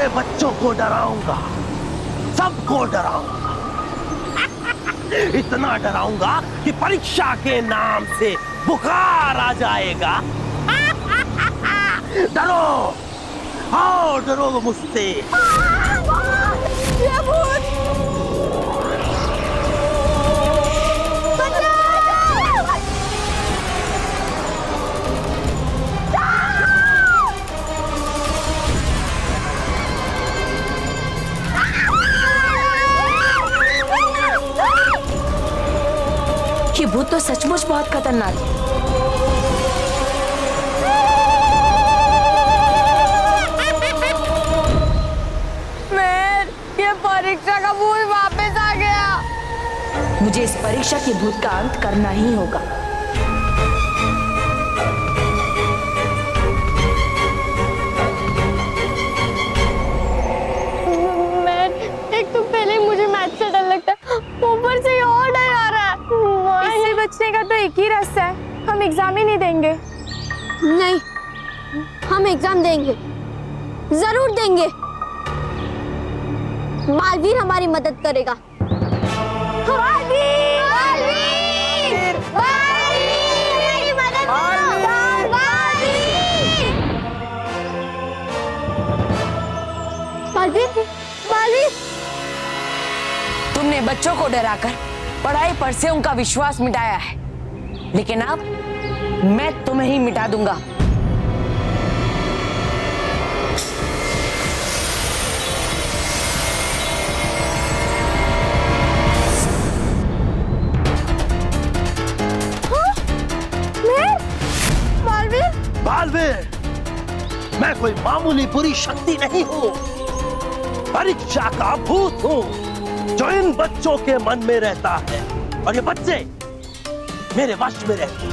सारे बच्चों को डराऊंगा, सबको डराऊंगा। इतना डराऊंगा कि परीक्षा के नाम से बुखार आ जाएगा। डरो, आओ डरो मुझसे। ये भूत! ये भूत तो सचमुच बहुत खतरनाक है। ये परीक्षा का भूत वापस आ गया। मुझे इस परीक्षा के भूत का अंत करना ही होगा। मैं एक तो पहले मुझे मैथ से डर लगता है, ऊपर से और डर आ रहा है। इससे बचने का तो एक ही रास्ता है, हम एग्जाम ही नहीं देंगे। नहीं, हम एग्जाम देंगे, जरूर देंगे। बालवीर हमारी मदद करेगा। बालवीर! बालवीर! बालवीर! मेरी मदद करो! बालवीर! बालवीर! बालवीर! तुमने बच्चों को डराकर पढ़ाई पर से उनका विश्वास मिटाया है, लेकिन अब मैं तुम्हें ही मिटा दूंगा। बालवीर, मैं कोई मामूली बुरी शक्ति नहीं हूँ, परीक्षा का भूत हूँ जो इन बच्चों के मन में रहता है, और ये बच्चे मेरे वश में रहते हैं।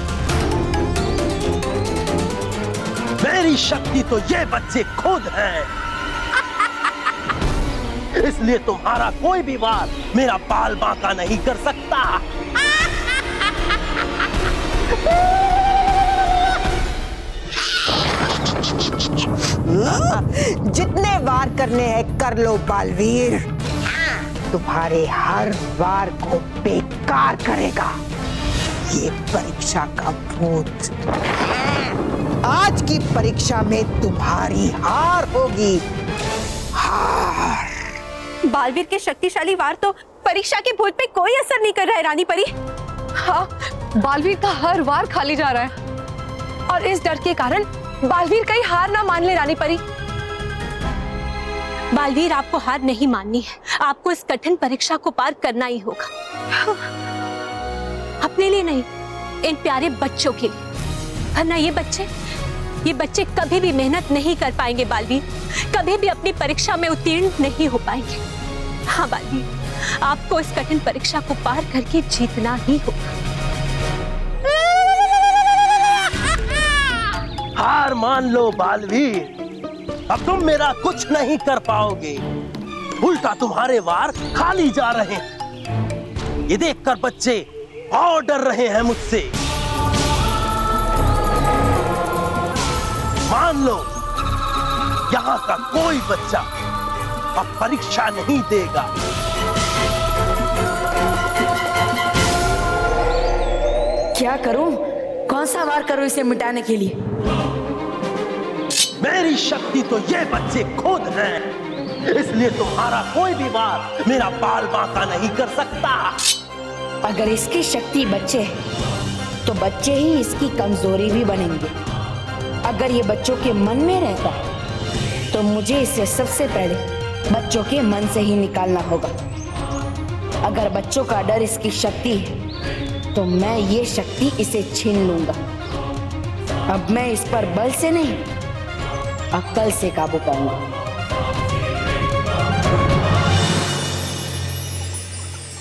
मेरी शक्ति तो ये बच्चे खुद हैं। इसलिए तुम्हारा कोई भी वार मेरा बाल बांका नहीं कर सकता। जितने वार करने हैं कर लो बालवीर, तुम्हारे हर वार को बेकार करेगा ये परीक्षा का भूत। आज की परीक्षा में तुम्हारी हार होगी, हार। बालवीर के शक्तिशाली वार तो परीक्षा के भूत पे कोई असर नहीं कर रहा है रानी परी। हाँ, बालवीर का हर वार खाली जा रहा है, और इस डर के कारण बालवीर कहीं हार ना मान ले रानी परी। बालवीर, आपको हार नहीं माननी है, आपको इस कठिन परीक्षा को पार करना ही होगा। अपने लिए नहीं, इन प्यारे बच्चों के लिए। वरना ये बच्चे कभी भी मेहनत नहीं कर पाएंगे बालवीर, कभी भी अपनी परीक्षा में उत्तीर्ण नहीं हो पाएंगे। हाँ बालवीर, आपको इस कठिन परीक्षा को पार करके जीतना ही होगा। हार मान लो बालवीर, अब तुम मेरा कुछ नहीं कर पाओगे, उल्टा तुम्हारे वार खाली जा रहे हैं। ये देखकर बच्चे और डर रहे हैं मुझसे। मान लो यहाँ का कोई बच्चा अब परीक्षा नहीं देगा। क्या करूं? कौन सा वार करूं इसे मिटाने के लिए? मेरी शक्ति तो ये बच्चे खुद हैं, इसलिए तुम्हारा कोई भी वार मेरा बाल बांका नहीं कर सकता। अगर इसकी शक्ति बच्चे है तो बच्चे ही इसकी कमजोरी भी बनेंगे। अगर ये बच्चों के मन में रहता तो मुझे इसे सबसे पहले बच्चों के मन से ही निकालना होगा। अगर बच्चों का डर इसकी शक्ति है तो मैं ये शक्ति इसे छीन लूंगा। अब मैं इस पर बल से नहीं, अक्ल से काबू पाऊंगा।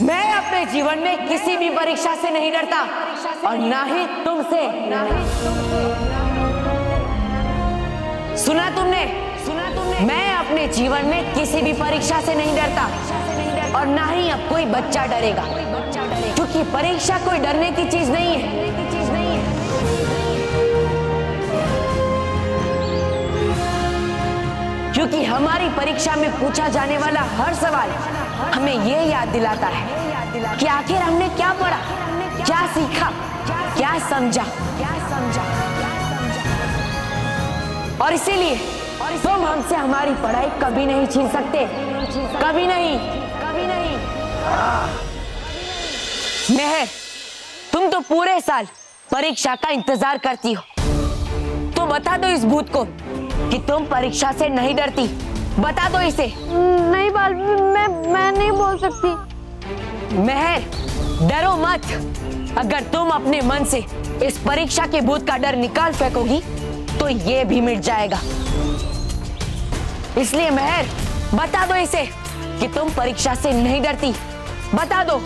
मैं अपने जीवन में किसी भी परीक्षा से नहीं डरता, और ना ही तुमसे। सुना तुमने? मैं अपने जीवन में किसी भी परीक्षा से नहीं डरता, और ना ही अब कोई बच्चा डरेगा, क्योंकि परीक्षा कोई डरने की चीज नहीं है। क्योंकि हमारी परीक्षा में पूछा जाने वाला हर सवाल हमें ये याद दिलाता है कि आखिर हमने क्या पढ़ा, क्या सीखा, क्या समझा। और इसीलिए तुम हमसे हमारी पढ़ाई कभी नहीं छीन सकते, कभी नहीं। मेहर, तुम तो पूरे साल परीक्षा का इंतजार करती हो, तो बता दो इस भूत को कि तुम परीक्षा से नहीं डरती। बता दो इसे। नहीं बालवीर, मैं नहीं बोल सकती। मेहर, डरो मत। अगर तुम अपने मन से इस परीक्षा के भूत का डर निकाल फेंकोगी तो ये भी मिट जाएगा। इसलिए मेहर, बता दो इसे कि तुम परीक्षा से नहीं डरती। बता दो।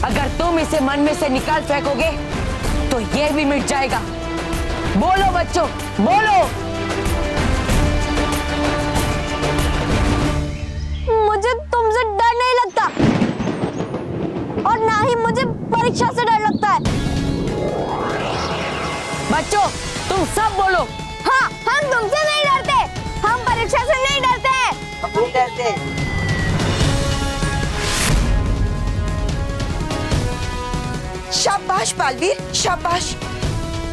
अगर तुम इसे मन में से निकाल फेंकोगे तो ये भी मिट जाएगा। बोलो बच्चों, बोलो। मुझे तुमसे डर नहीं लगता और ना ही मुझे परीक्षा से डर लगता है। बच्चों, तुम सब बोलो। हाँ, हम तुमसे नहीं डरते, हम परीक्षा से नहीं डरते। शाबाश बालवीर, शाबाश।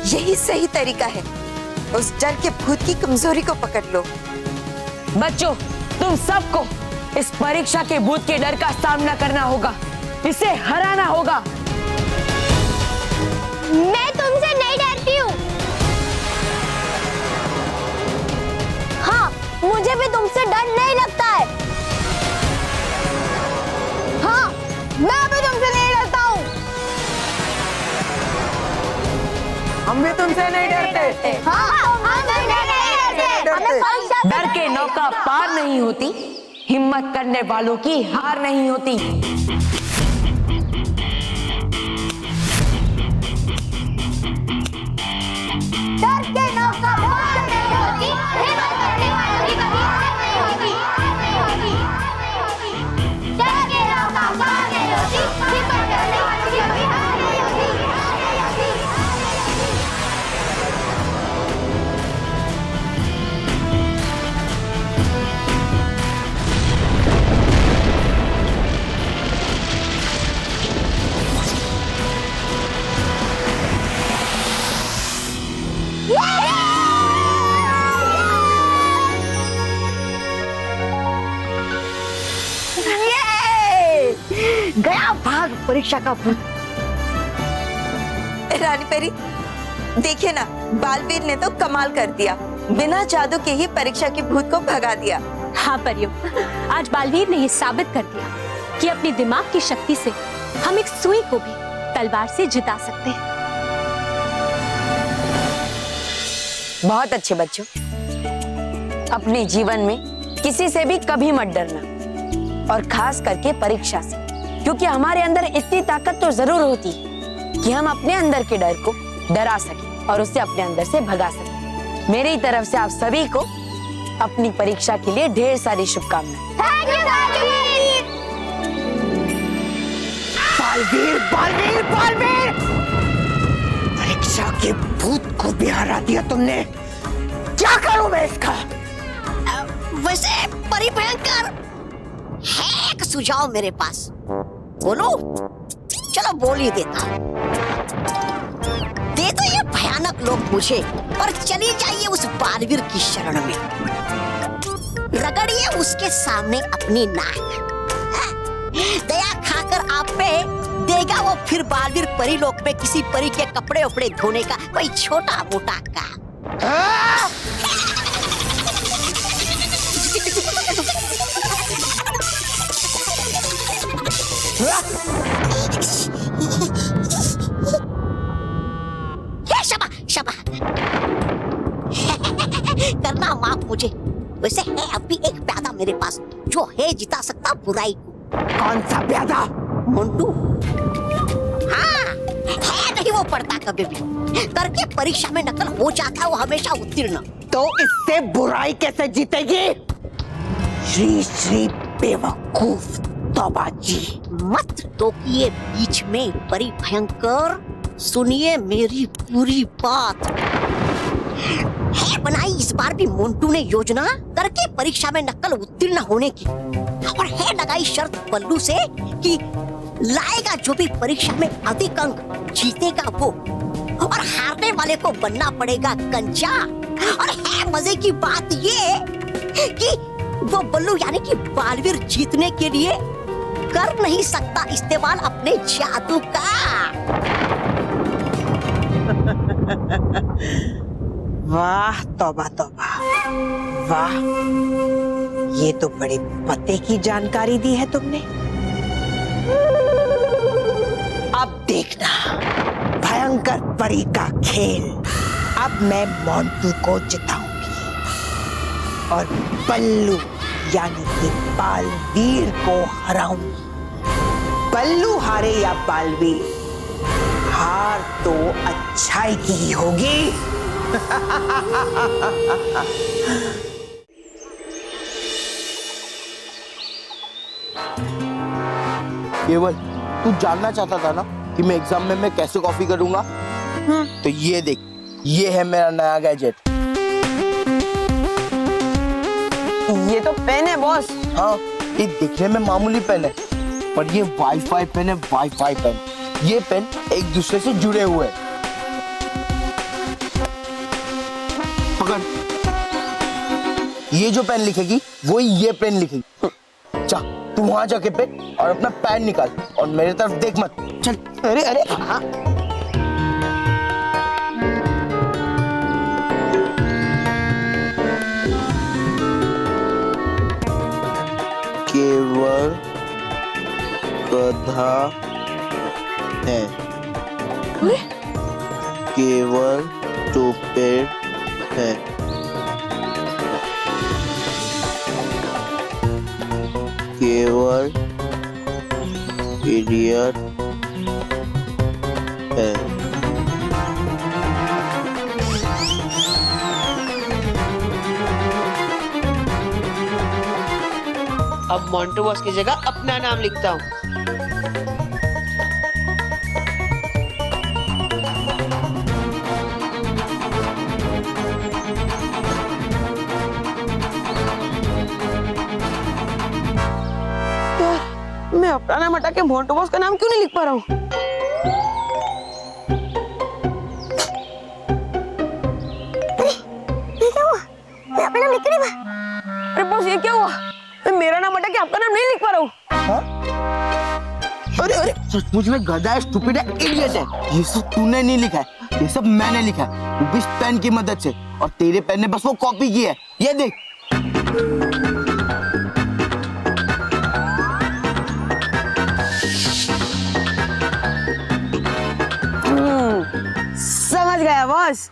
यही सही तरीका है। उस डर के भूत की कमजोरी को पकड़ लो। बच्चों, तुम सबको इस परीक्षा के भूत के डर का सामना करना होगा, इसे हराना होगा। मैं तुमसे नहीं डरती हूँ। हाँ, मुझे भी तुमसे डर नहीं लगता है। हाँ, मैं भी तुमसे नहीं डरता हूँ। हम भी तुमसे नहीं डरते। हाँ, हम तुमसे नहीं डरते। हमें परीक्षा से डर के नौका पार नहीं होती, हिम्मत करने वालों की हार नहीं होती। डर के नौका पार नहीं होती, हिम्मत करने वालों की कभी हार नहीं होती। डर के नौका पार नहीं होती, हिम्मत करने वालों की कभी हार नहीं होती। गया भाग परीक्षा का भूत। रानी परी, देखिए ना, बालवीर ने तो कमाल कर दिया। बिना जादू के ही परीक्षा के भूत को भगा दिया। हाँ परियों, आज बालवीर ने ये साबित कर दिया कि अपने दिमाग की शक्ति से हम एक सुई को भी तलवार से जिता सकते हैं। बहुत अच्छे बच्चों, अपने जीवन में किसी से भी कभी मत डरना, और खास करके परीक्षा से, क्योंकि हमारे अंदर इतनी ताकत तो जरूर होती है कि हम अपने अंदर के डर को डरा सकें और उससे अपने अंदर से भगा सकें। मेरी तरफ से आप सभी को अपनी परीक्षा के लिए ढेर सारी शुभकामनाएं। बालवीर, बालवीर, बालवीर! परीक्षा के भूत को भी हरा दिया तुमने। क्या करूं मैं इसका? वैसे परिभयंकर है एक सुझाव मेरे पास। बोलो? चलो बोल ही देता। दे दो ये भयानक लोग मुझे और चली जाइए उस बालवीर की शरण में। रगड़िए उसके सामने अपनी नाक। दया खाकर आप पे देगा वो फिर बालवीर परीलोक में किसी परी के कपड़े उपड़े धोने का कोई छोटा मोटा काम। शबा करना माफ मुझे। वैसे है अब भी एक प्यादा मेरे पास जो है जिता सकता बुराई को। कौन सा प्यादा? मुंडू। हाँ, है नहीं वो पढ़ता कभी भी, करके परीक्षा में नकल हो जाता है वो हमेशा उत्तीर्ण। तो इससे बुराई कैसे जीतेगी? श्री श्री बेवकूफ तौबा जी। मत टोकिए बीच में परिभयंकर। सुनिए मेरी पूरी बात। है बनाई इस बार भी मोंटू ने योजना करके परीक्षा में नकल उत्तीर्ण होने की, और है लगाई शर्त बल्लू से कि लाएगा जो भी परीक्षा में अधिक अंक जीतेगा वो, और हारने वाले को बनना पड़ेगा कंचा। और है मजे की बात ये कि वो बल्लू यानी कि बालवीर जीतने के लिए कर नहीं सकता इस्तेमाल अपने जादू का। वाह तौबा तौबा, वाह, ये तो बड़े पते की जानकारी दी है तुमने। अब देखना भयंकर परी का खेल। अब मैं मोंटू को जिताऊंगी और बल्लू यानी कि बालवीर को हराऊंगी। बल्लू हारे या बालवीर, हार तो अच्छाई की ही होगी। केवल तू जानना चाहता था ना कि मैं एग्जाम में मैं कैसे कॉपी करूंगा? तो ये देख, ये है मेरा नया गैजेट। ये तो पेन है बॉस। हाँ, ये दिखने में मामूली पेन है, पर ये वाईफाई पेन है, वाईफाई पेन। ये पेन एक दूसरे से जुड़े हुए हैं। पकड़, ये जो पेन लिखेगी वही ये पेन लिखेगी। जा तू वहां जाके पे और अपना पेन निकाल और मेरे तरफ देख मत। चल। अरे अरे हाँ। केवल गधा है, केवल स्टूपिड है। केवल इडियट है। अब मोंटू बॉस की जगह अपना नाम लिखता हूँ। मैं अपना नाम हटा के मोंटू बॉस का नाम क्यों नहीं लिख पा रहा हूँ? अरे बॉस ये क्या हुआ? मैं मेरा नाम हटा के आपका नाम नहीं लिख पा रहा हूँ। अरे अरे, सचमुच में गधा है, स्टूपिड है, इडियट है। ये सब तूने नहीं लिखा है, ये सब मैंने लिखा है, वो भी पेन की मदद से। और तेरे पेन ने बस वो कॉपी की है। ये देख। समझ गया बॉस।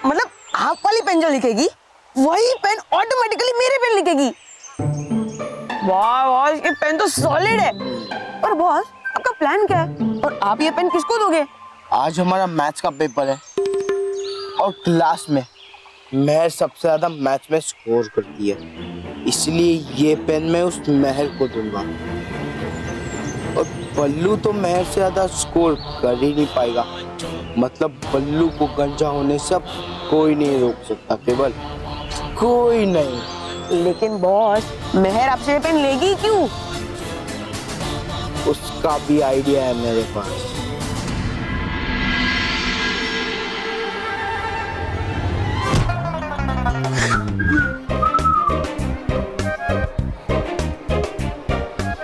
मतलब आप वाली पेन जो लिखेगी वही पेन ऑटोमेटिकली मेरे पेन लिखेगी। वाह बॉस, ये पेन तो सॉलिड है। पर बॉस आपका प्लान क्या है और आप ये पेन किसको दोगे? आज हमारा मैथ्स का पेपर है और क्लास में महर सबसे ज्यादा मैथ्स में स्कोर करती है, इसलिए ये पेन मैं उस महर को दूंगा। और बल्लू तो महर से ज्यादा स्कोर कर ही नहीं पाएगा, मतलब बल्लू को गंजा होने से अब कोई नहीं रोक सकता, केवल कोई नहीं। लेकिन बॉस महर आपसे ये पेन लेगी क्यों? उसका भी आइडिया है मेरे पास।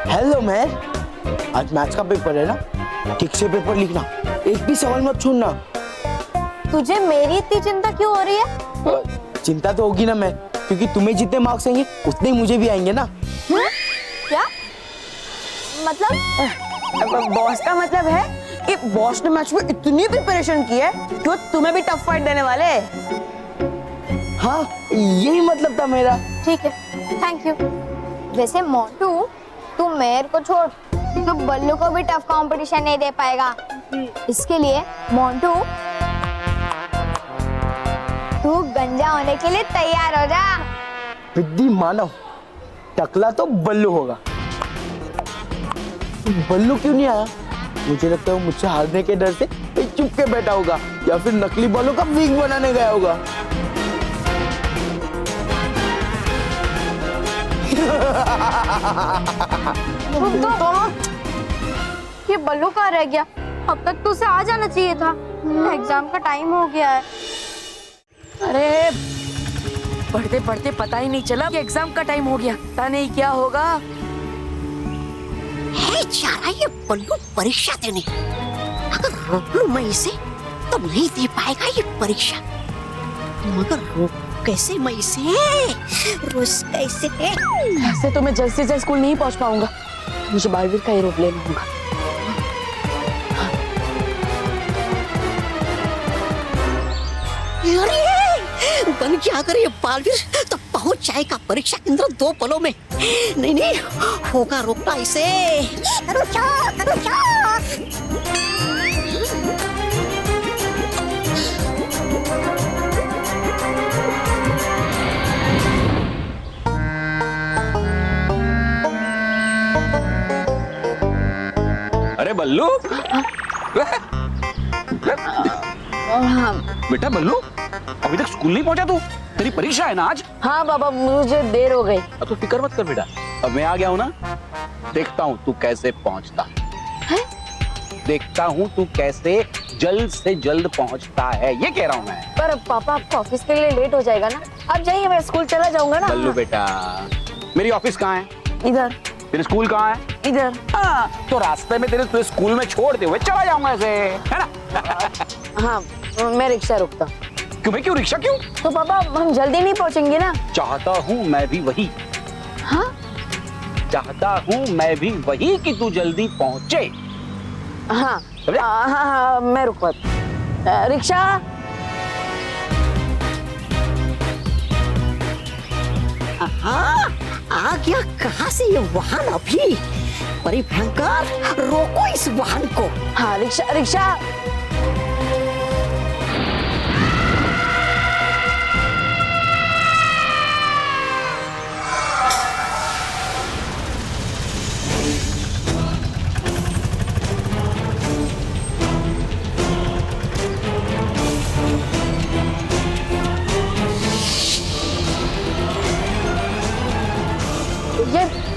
हेलो महर, आज मैथ्स का पेपर है ना, ठीक से पेपर लिखना, एक भी सवाल मत छोड़ना। तुझे मेरी इतनी चिंता क्यों हो रही है? चिंता तो होगी ना मैं, क्योंकि तुम्हें जितने मार्क्स आएंगे उतने ही मुझे भी आएंगे ना। क्या मतलब? बॉस का मतलब है कि बॉस ने मैच में इतनी प्रिपरेशन की है कि वो तुम्हें भी टफ फाइट देने वाले हैं। हाँ, यही मतलब था मेरा। ठीक है, थैंक यू। वैसे मोंटू, तू मेयर को छोड़, तो बल्लू को भी टफ कंपटीशन नहीं दे पाएगा। इसके लिए मोंटू, तू गंजा होने के लिए तैयार हो जा। विद्धि मानव, टकला तो बल्लू होगा। बल्लू क्यों नहीं आया? मुझे लगता है वो मुझसे हारने के डर से कहीं चुप के बैठा होगा या फिर नकली बालों का विग बनाने गया होगा। ये बल्लू कहाँ रह गया? अब तक तो उसे आ जाना चाहिए था। एग्जाम का टाइम हो गया है। अरे पढ़ते पढ़ते पता ही नहीं चला कि एग्जाम का टाइम हो गया। पता नहीं क्या होगा। है जा रहा ये बल्लू परीक्षा देने। अगर रोक लूं मैं इसे तो नहीं दे पाएगा ये परीक्षा। मगर रोक कैसे मैं इसे? रोज कैसे? ऐसे तो मैं जल्द से जल्द स्कूल नहीं पहुंच पाऊंगा। मुझे बालवीर का एरोप्लेन लेना होगा। अरे बन गया अगर ये बालवीर तो पहुंच जाएगा परीक्षा केंद्र 2 पलों में। नहीं नहीं होगा रोकना इसे। रुक जा। अरे बल्लू, बेटा बल्लू, अभी तक स्कूल नहीं पहुंचा तू? तेरी परीक्षा है ना आज? हाँ बाबा, मुझे देर हो गई। अब तो फिक्र मत कर बेटा, अब मैं आ गया हूँ ना, देखता हूँ तू कैसे पहुंचता है। देखता हूँ तू कैसे जल्द से जल्द पहुंचता है, ये कह रहा हूँ मैं। पर पापा आपको ऑफिस के लिए लेट हो जाएगा ना। आप जाइए, मैं स्कूल चला जाऊंगा ना। बल्लू बेटा, मेरी ऑफिस कहाँ है? इधर। तेरे स्कूल कहाँ है? इधर। हाँ, तो रास्ते में तेरे स्कूल में छोड़ते हुए चला जाऊंगा ऐसे, है ना? हाँ, मैं रिक्शा रुकता। क्यों भाई, क्यों रिक्शा क्यों? तो पापा हम जल्दी नहीं पहुंचेंगे ना। चाहता हूँ मैं भी वही। हाँ? चाहता हूँ मैं भी वही कि तू जल्दी पहुंचे। हाँ हाँ, मैं रुकवा। रिक्शा। हाँ, आ गया कहाँ से ये वाहन अभी? बड़ी भयंकर, रोको इस वाहन को। हाँ, रिक्शा।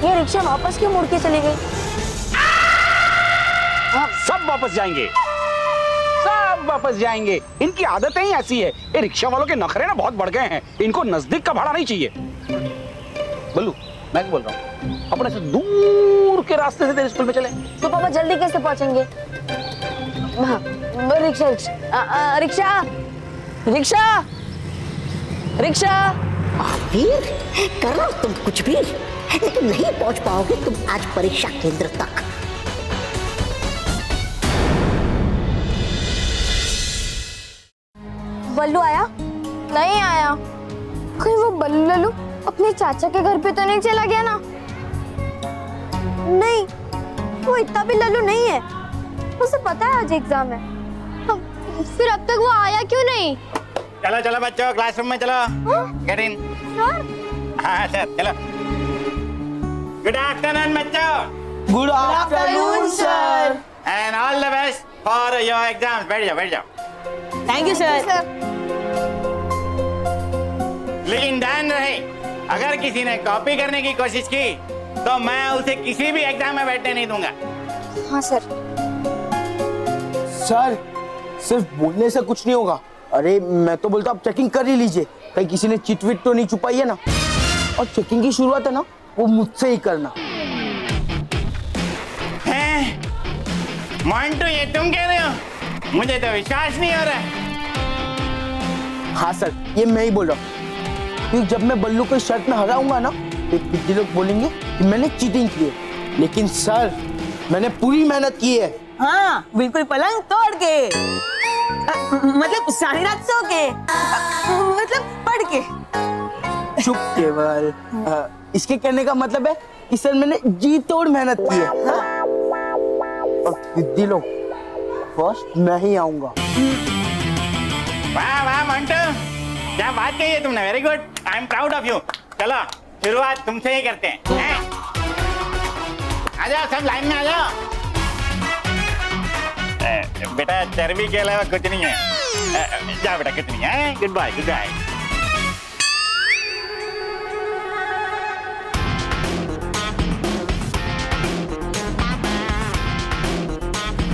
ये रिक्शा वापस क्यों मुड़ के चली गई? सब वापस जाएंगे, सब वापस जाएंगे। इनकी आदतें ही ऐसी है। ये रिक्शा वालों के नखरे ना बहुत बढ़ गए हैं। इनको नजदीक का भाड़ा नहीं चाहिए। बल्लू, मैं क्या बोल रहा हूँ, अपने से दूर के रास्ते से तेरे स्कूल में चले। तो पापा जल्दी कैसे पहुंचेंगे? हाँ, रिक्शा। बालवीर, करो तुम कुछ भी, लेकिन नहीं पहुंच पाओगे तुम आज परीक्षा केंद्र तक। बल्लू आया? नहीं आया। कहीं वो बल्लू लल्लू अपने चाचा के घर पे तो नहीं चला गया ना? नहीं, वो इतना भी लल्लू नहीं है। उसे पता है आज एग्जाम है। फिर अब तक वो आया क्यों नहीं? चलो चलो बच्चों, क्लासरूम में चलो। Get in. हाँ सर, चलो। गुड आफ्टरनून बच्चों। Good afternoon sir. And all the best for your exams. बैठ जाओ, बैठ जाओ। Thank you sir. लेकिन ध्यान रहे, अगर किसी ने कॉपी करने की कोशिश की तो मैं उसे किसी भी एग्जाम में बैठने नहीं दूंगा। हाँ सर। सर, सिर्फ बोलने से कुछ नहीं होगा। अरे मैं तो बोलता आप चेकिंग कर ही लीजिए, कहीं किसी ने चिट विट तो नहीं छुपाई है ना। और चेकिंग की शुरुआत है ना, वो मुझसे ही करना। मोंटू, ये तुम कह रहे हो? मुझे तो विश्वास नहीं हो रहा है। हाँ सर, ये मैं ही बोल रहा हूँ, क्योंकि जब मैं बल्लू को शर्त में हराऊंगा ना तो पिछले लोग बोलेंगे कि मैंने चीटिंग की है। लेकिन सर, मैंने पूरी मेहनत की है। हाँ, बिल्कुल पलंग तोड़ के, मतलब सारी रात सो के, मतलब पढ़ के। चुप केवल। इसके कहने का मतलब है कि सर मैंने जी तोड़ मेहनत की है। और दीदी लोग, फर्स्ट मैं ही आऊंगा। वाह वाह मोंटू, क्या बात कही है तुमने। Very good, I am proud of you. चलो शुरुआत तुमसे ही करते हैं। आ जाओ सब लाइन में आ जाओ। बेटा चर्बी के अलावा कुछ नहीं है। जा बेटा, कुछ नहीं है। Good bye, good bye.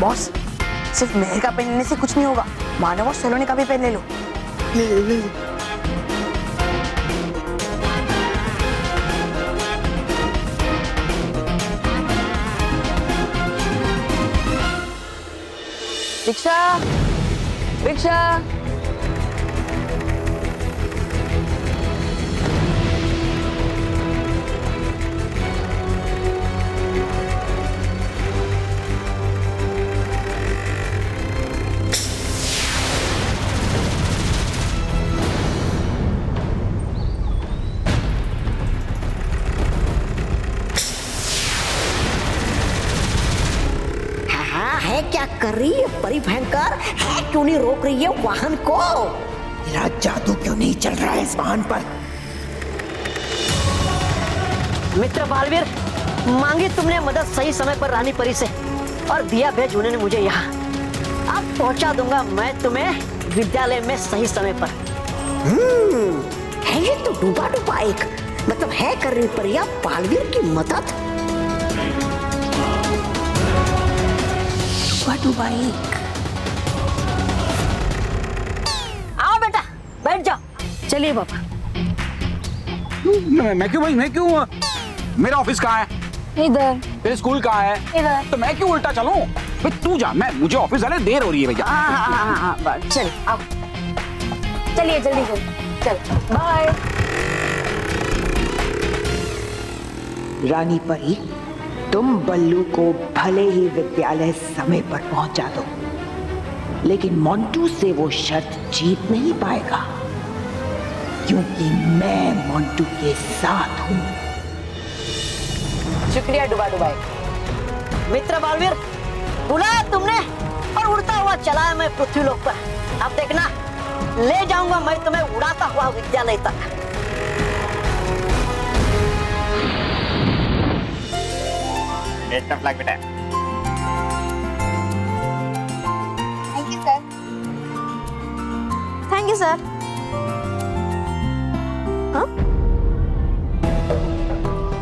Boss, सिर्फ मेहर का पेन लेने से कुछ नहीं होगा, मानव और सलोनी का भी पेन ले लो। ले। Rickshaw, rickshaw. है क्या कर रही है परी भयंकर? है क्यों नहीं रोक रही है वाहन को? तेरा जादू क्यों नहीं चल रहा है इस वाहन पर? मित्र बालवीर, मांगी तुमने मदद सही समय पर रानी परी से और दिया भेज उन्होंने मुझे यहाँ। अब पहुंचा दूंगा मैं तुम्हें विद्यालय में सही समय पर। है ये तो डूबा डूबा एक, मतलब है कर रही परिया बालवीर की मदद। आओ बेटा, बैठ जाओ। चलिए पापा। मैं क्यों भाई, मैं क्यों? मेरा ऑफिस कहाँ है? इधर। तेरे स्कूल कहाँ है? इधर। तो मैं क्यों उल्टा चलूं? भाई तू जा, मुझे ऑफिस जाने देर हो रही है भैया। हाँ, चल आओ, चलिए जल्दी जल्दी, चल बाय। रानी परी, तुम बल्लू को भले ही विद्यालय समय पर पहुंचा दो, लेकिन मोंटू से वो शर्त जीत नहीं पाएगा, क्योंकि मैं मोंटू के साथ हूं। शुक्रिया डुबा डुबाई। मित्र बालवीर, बुलाया तुमने और उड़ता हुआ चला है मैं पृथ्वीलोक पर। अब देखना, ले जाऊंगा मैं तुम्हें उड़ाता हुआ विद्यालय तक। बेस्ट ऑफ लक बेटा। Thank you sir. Thank you sir. हाँ?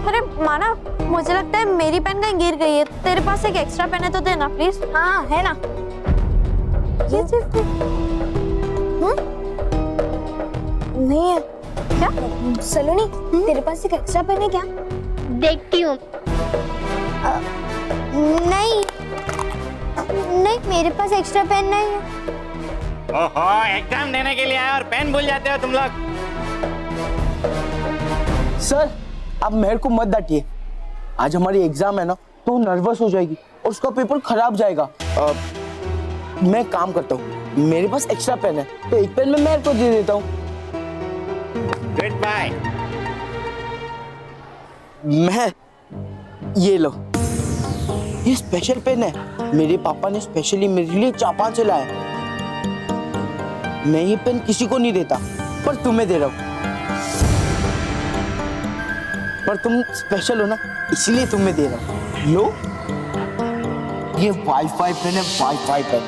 अरे माना, मुझे लगता है मेरी पेन कहीं गिर गई है। तेरे पास एक एक्स्ट्रा पेन है तो देना प्लीज। हाँ है ना। ये सिर्फ नहीं है क्या? सलोनी, तेरे पास एक एक्स्ट्रा पेन है क्या? देखती हूँ। नहीं नहीं, मेरे पास एक्स्ट्रा पेन नहीं है। ओहो, एग्जाम देने के लिए आए और पेन भूल जाते हो तुम लोग। सर, आप मेहर को मत डांटिए। आज हमारी एग्जाम है ना, तो वो नर्वस हो जाएगी और उसका पेपर खराब जाएगा। मैं काम करता हूँ, मेरे पास एक्स्ट्रा पेन है, तो एक पेन मैं मेहर को दे देता हूँ। Good bye. मैं ये लो, ये स्पेशल पेन है, मेरे पापा ने स्पेशली मेरे लिए जापान से लाया। मैं ये पेन किसी को नहीं देता, पर तुम्हें दे रहा हूँ। पर तुम स्पेशल हो ना, इसलिए तुम्हें दे रहा हूँ। लो, ये वाईफाई पेन है, वाईफाई पेन।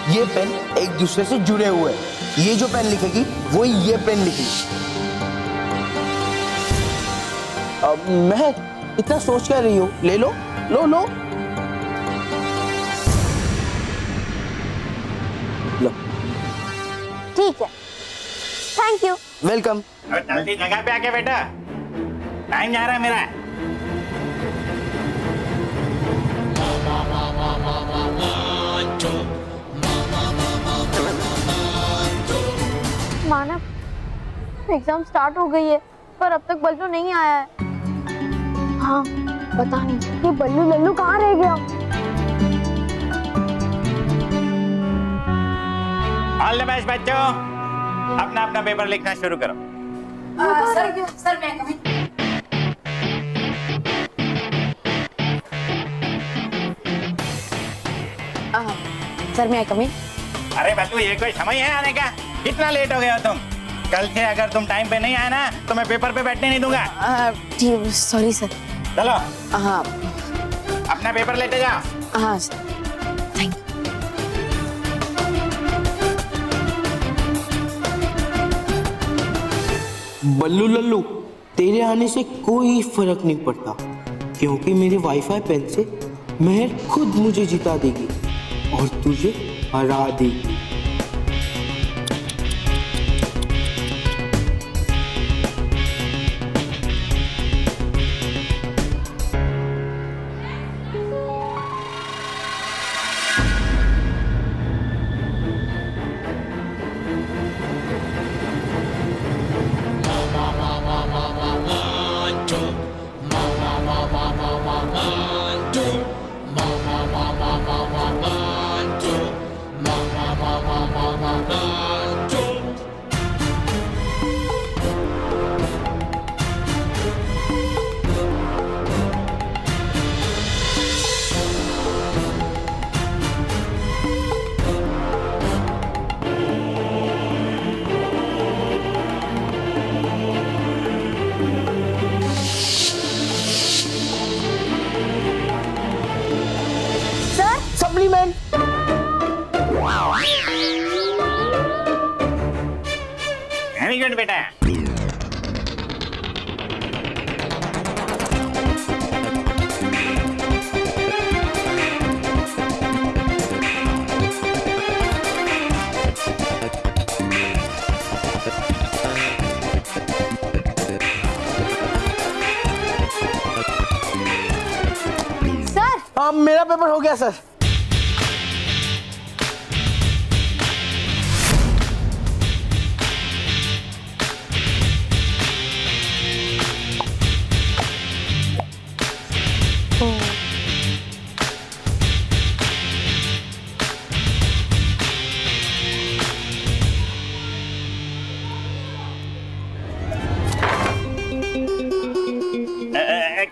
ये पेन एक दूसरे से जुड़े हुए हैं। ये जो पेन लिखेगी वही ये पेन लिखेगी। मैं इतना सोच क्या रही हो? ले लो, लो लो लो। ठीक है, थैंक यू। वेलकम। जल्दी जगह पे आके बेटा, टाइम जा रहा है मेरा। मानव, एग्जाम स्टार्ट हो गई है, पर अब तक बल्लू नहीं आया है। हाँ, पता नहीं ये बल्लू लल्लू कहाँ रह गया। ऑल द बेस्ट बच्चों, अपना अपना पेपर लिखना शुरू करो। सर मैं कभी सर मैं कमी। अरे बच्चों, ये कोई समय है आने का? कितना लेट हो गए हो तुम? कल से अगर तुम टाइम पे नहीं आए ना, तो मैं पेपर पे बैठने नहीं दूंगा। Sorry sir. चलो, हाँ अपना पेपर लेते जाओ। हाँ सर, थैंक यू। बल्लू लल्लू, तेरे आने से कोई फर्क नहीं पड़ता, क्योंकि मेरे वाईफाई पेन से मेहर खुद मुझे जिता देगी और तुझे हरा देगी। सप्लीमेंट। वेरी गुड बेटा। हाँ, मेरा पेपर हो गया सर।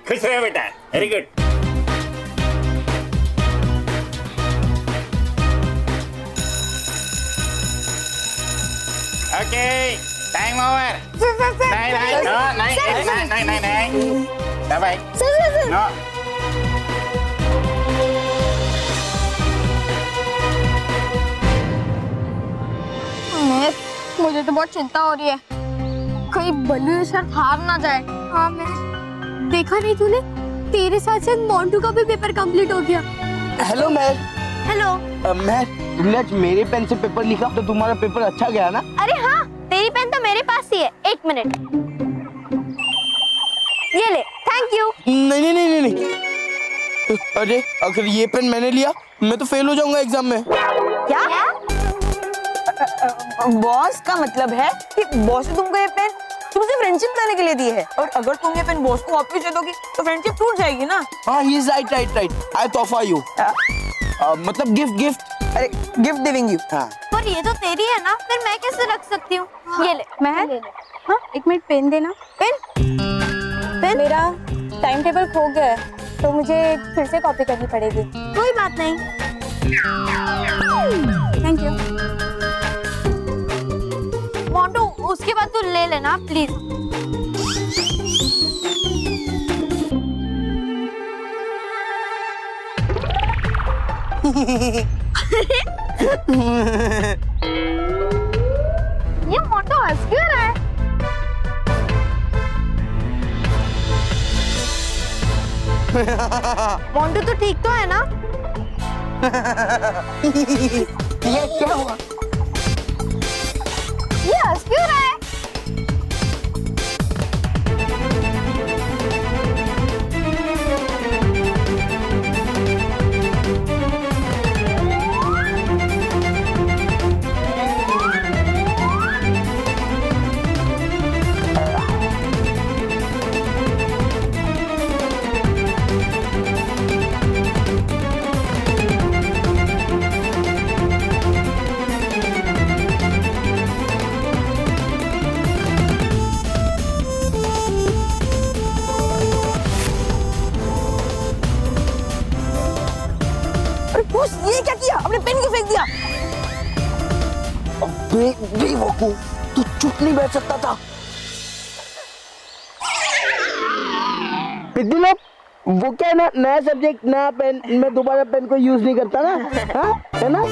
खुश रहो बेटा, very good. Okay, time over. नहीं, बाय। नो। मुझे तो बहुत चिंता हो रही है, कहीं बल्लू ये शर्त हार ना जाए। हाँ, मैं देखा नहीं तूने, तेरे साथ साथ मोंटू का भी पेपर कंप्लीट हो गया। हेलो मेहर। हेलो मेहर, तुमने आज मेरे पेन से पेपर लिखा तो तुम्हारा पेपर अच्छा गया ना? अरे हाँ, तेरी पेन तो मेरे पास ही है। एक मिनट, ये ले, थैंक यू। नहीं। अरे अगर ये पेन मैंने लिया मैं तो फेल हो जाऊंगा एग्जाम में। क्या? बॉस का मतलब है कि बॉस ने तुमको ये पेन तुमसे फ्रेंडशिप करने के लिए दी है, और अगर तुम ये पेन बॉस को वापस दे दोगी तो फ्रेंडशिप टूट जाएगी ना। हाँ, ही इज राइट। आई तोहफा यू, मतलब गिफ्ट। अरे गिफ्ट गिविंग यू। हाँ, पर ये तो तेरी है ना, फिर मैं कैसे रख सकती हूँ? ये ले। महर, हाँ एक मिनट, पेन देना। पेन मेरा टाइम टेबल खो गया है, तो मुझे फिर से कॉपी करनी पड़ेगी। कोई बात नहीं। Thank you. मोंटू, उसके बाद तू ले लेना प्लीज। ये मोंटू हंस क्यों रहा है? मोंटू तो ठीक तो है ना? ये क्या हुआ? ये हंस क्यों रहा है? ये क्या किया? अपने पेन क्यों फेंक दिया? बेवकूफ, तू चुप नहीं बैठ सकता था। वो क्या ना, नया सब्जेक्ट नया पेन, मैं दोबारा पेन को यूज नहीं करता ना, हाँ? है ना?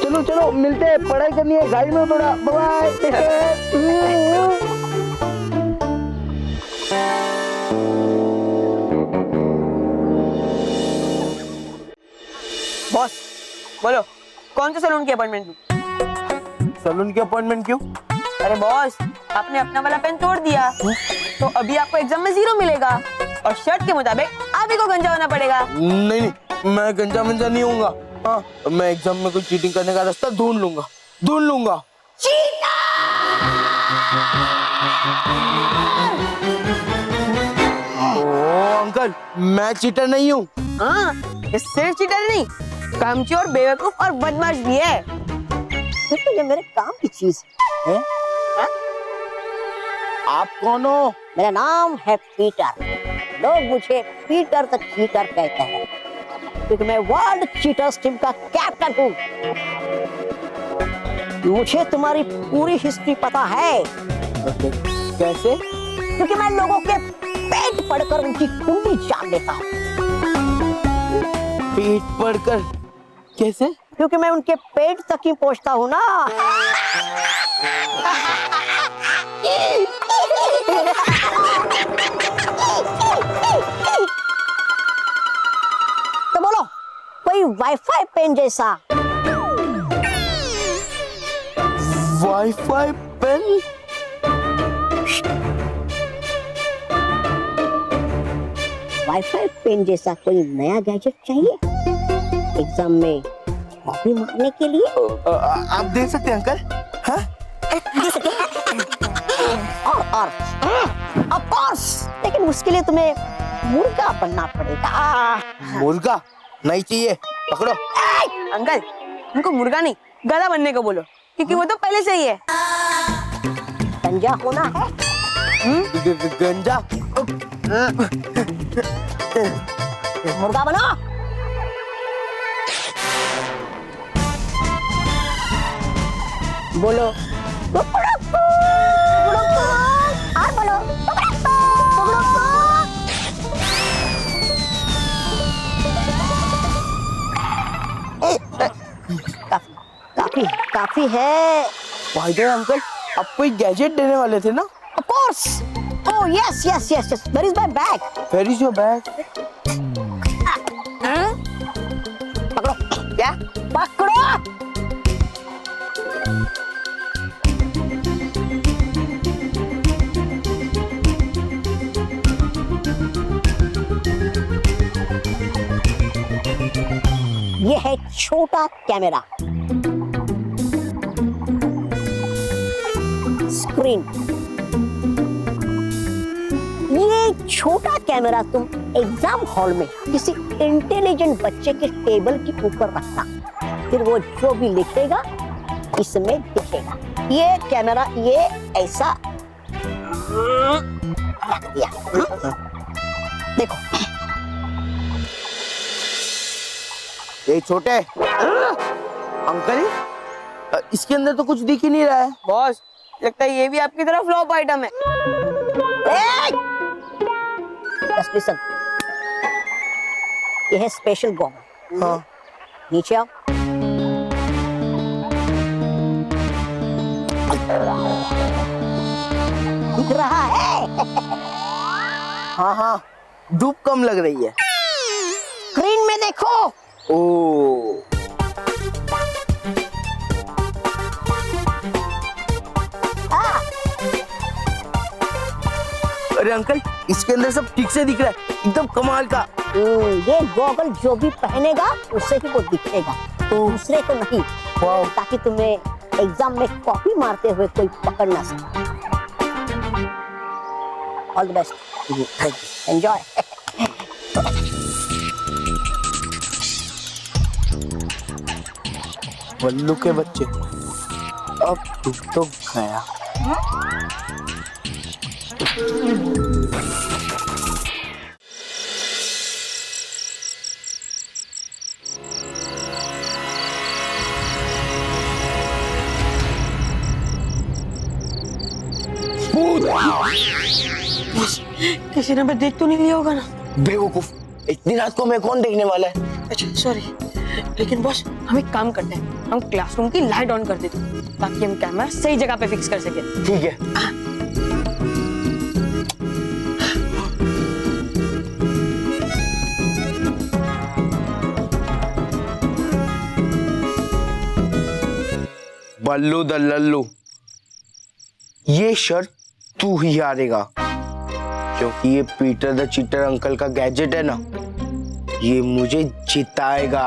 चलो चलो मिलते हैं, पढ़ाई करनी है, गाड़ी में थोड़ा। बाय बॉस बोलो कौन से सैलून की अपॉइंटमेंट लूं? सैलून की अपॉइंटमेंट क्यों? अरे बॉस आपने अपना वाला पेन तोड़ दिया तो अभी आपको एग्जाम में 0 मिलेगा और शर्ट के मुताबिक आप ही को गंजा होना पड़ेगा। नहीं, मैं गंजा मंजा नहीं होऊंगा। हाँ, मैं एग्जाम में कोई चीटिंग करने का रास्ता ढूंढ लूंगा। ओ अंकल, मैं चीटर नहीं हूँ। हाँ, ये सिर्फ चीटर नहीं, कामचोर, बेवकूफ और बदमाश भी है। तो ये मेरे काम की चीज है। आप कौन हो? मेरा नाम है पीटर। लोग मुझे पीटर द चीटर कहते हैं क्योंकि मैं वर्ल्ड चीटर्स टीम का कैप्टन हूँ। मुझे तुम्हारी पूरी हिस्ट्री पता है। कैसे? क्योंकि मैं लोगों के पेट पढ़कर उनकी कुंडली जान लेता हूँ। पेट पढ़कर? कैसे? क्योंकि मैं उनके पेट तक ही पहुंचता हूँ ना। तो बोलो कोई वाईफाई पेन जैसा। Wifi pen? वाईफाई पेन जैसा कोई नया गैजेट चाहिए एग्जाम में कॉपी मारने के लिए? आप दे सकते हैं अंकल? हाँ? दे सकते हैं। और ऑफ कोर्स, लेकिन उसके लिए तुम्हें मुर्गा बनना पड़ेगा। मुर्गा नहीं चाहिए, पकड़ो। अंकल उनको मुर्गा नहीं गधा बनने को बोलो क्योंकि वो तो पहले से ही है। गंजा होना है। गंजा? मुर्गा बनो। बोलो और बोलो काफी है। भाई अंकल, आप कोई गैजेट देने वाले थे ना? Of course. Oh yes. Where is my bag? Where is your bag? पकड़ो। क्या? पकड़ो। ये है छोटा कैमरा, स्क्रीन। ये छोटा कैमरा तुम एग्जाम हॉल में किसी इंटेलिजेंट बच्चे के टेबल के ऊपर रखना, फिर वो जो भी लिखेगा इसमें दिखेगा। ये कैमरा ये ऐसा रख दिया, देखो। ये छोटे अंकल, इसके अंदर तो कुछ दिख ही नहीं रहा है। बॉस लगता है ये भी आपकी तरह फ्लॉप आइटम है। Just listen. ये है स्पेशल गॉगल। हाँ। नीचे आओ। दिख रहा है? हाँ, धूप कम लग रही है। स्क्रीन में देखो। ओ, अरे अंकल, इसके अंदर सब ठीक से दिख रहा है, एकदम कमाल का। ये गॉगल जो भी पहनेगा उससे ही वो दिखेगा, दूसरे को नहीं। ताकि तुम्हें एग्जाम में कॉपी मारते हुए कोई पकड़ ना सके। All the best. Thank you. Enjoy. Ballu के बच्चे, अब तू तो गया। किसी ने देख तो नहीं लिया होगा ना? बेवकूफ, इतनी रात को मैं कौन देखने वाला है? अच्छा सॉरी, लेकिन बॉस हम एक काम करते हैं, हम क्लासरूम की लाइट ऑन कर देते हैं ताकि हम कैमरा सही जगह पे फिक्स कर सके। ठीक है। बल्लू द लल्लू, ये शर्त तू ही हारेगा, क्योंकि ये पीटर द चीटर अंकल का गैजेट है ना, ये मुझे जिताएगा।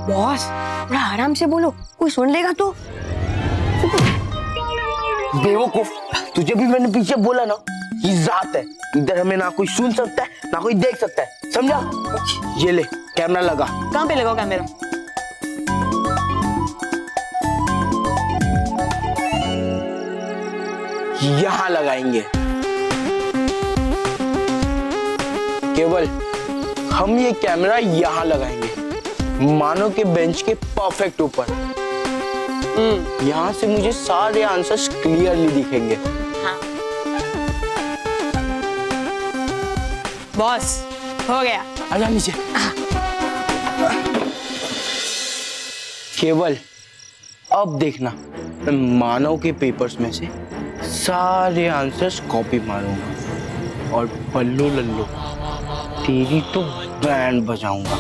बॉस थोड़ा आराम से बोलो, कोई सुन लेगा तो। बेवकूफ, तुझे भी मैंने पीछे बोला ना, ये रात है, इधर हमें ना कोई सुन सकता है ना कोई देख सकता है, समझा? ये ले कैमरा लगा। कहाँ पे लगाओ कैमरा? यहाँ लगाएंगे। केवल हम ये कैमरा यहाँ लगाएंगे, मानो के बेंच के परफेक्ट ऊपर। यहाँ से मुझे सारे आंसर्स क्लियरली दिखेंगे। हाँ। बॉस हो गया, आजा नीचे। केवल अब देखना, मैं मानव के पेपर्स में से सारे आंसर्स कॉपी मारूंगा और बल्लू लल्लू तेरी तो बैंड बजाऊंगा।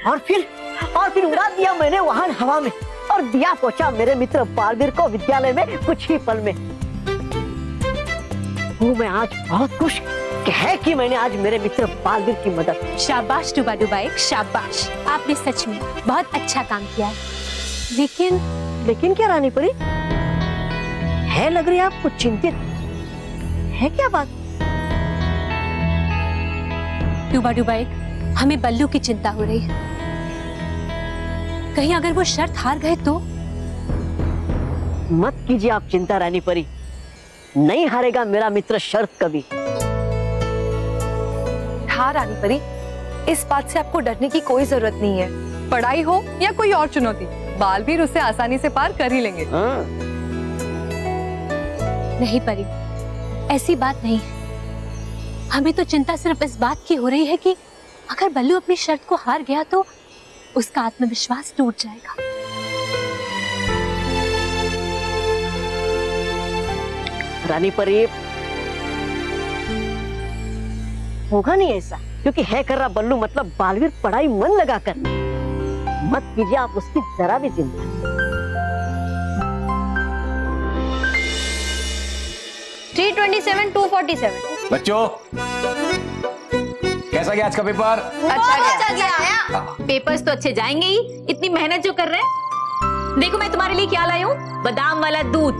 और फिर उड़ा दिया मैंने वाहन हवा में और दिया पहुंचा मेरे मित्र बालवीर को विद्यालय में कुछ ही पल में। हूँ मैं आज बहुत खुश कि मैंने आज मेरे मित्र बालवीर की मदद। शाबाश डुबा डुबा एक, शाबाश, आपने सच में बहुत अच्छा काम किया है। लेकिन क्या रानी परी, है लग रही है आपको चिंतित, है क्या बात? डुबा डुबा एक, हमें बल्लू की चिंता हो रही है। कहीं अगर वो शर्त हार गए तो? मत कीजिए आप चिंता रानी परी, नहीं हारेगा मेरा मित्र शर्त कभी। हाँ रानी परी, इस बात से आपको डरने की कोई जरूरत नहीं है। पढ़ाई हो या कोई और चुनौती, बालवीर उसे आसानी से पार कर ही लेंगे। नहीं परी, ऐसी बात नहीं है। हमें तो चिंता सिर्फ इस बात की हो रही है कि अगर बल्लू अपनी शर्त को हार गया तो उसका आत्मविश्वास टूट जाएगा। रानी परी, होगा नहीं ऐसा, क्योंकि है कर रहा बल्लू मतलब बालवीर पढ़ाई मन लगाकर। मत कीजिए आप उसकी जरा भी चिंता। बच्चों कैसा गया आज का पेपर? अच्छा गया। पेपर्स तो अच्छे जाएंगे ही, इतनी मेहनत जो कर रहे हैं। देखो मैं तुम्हारे लिए क्या लाई हूँ, बादाम वाला दूध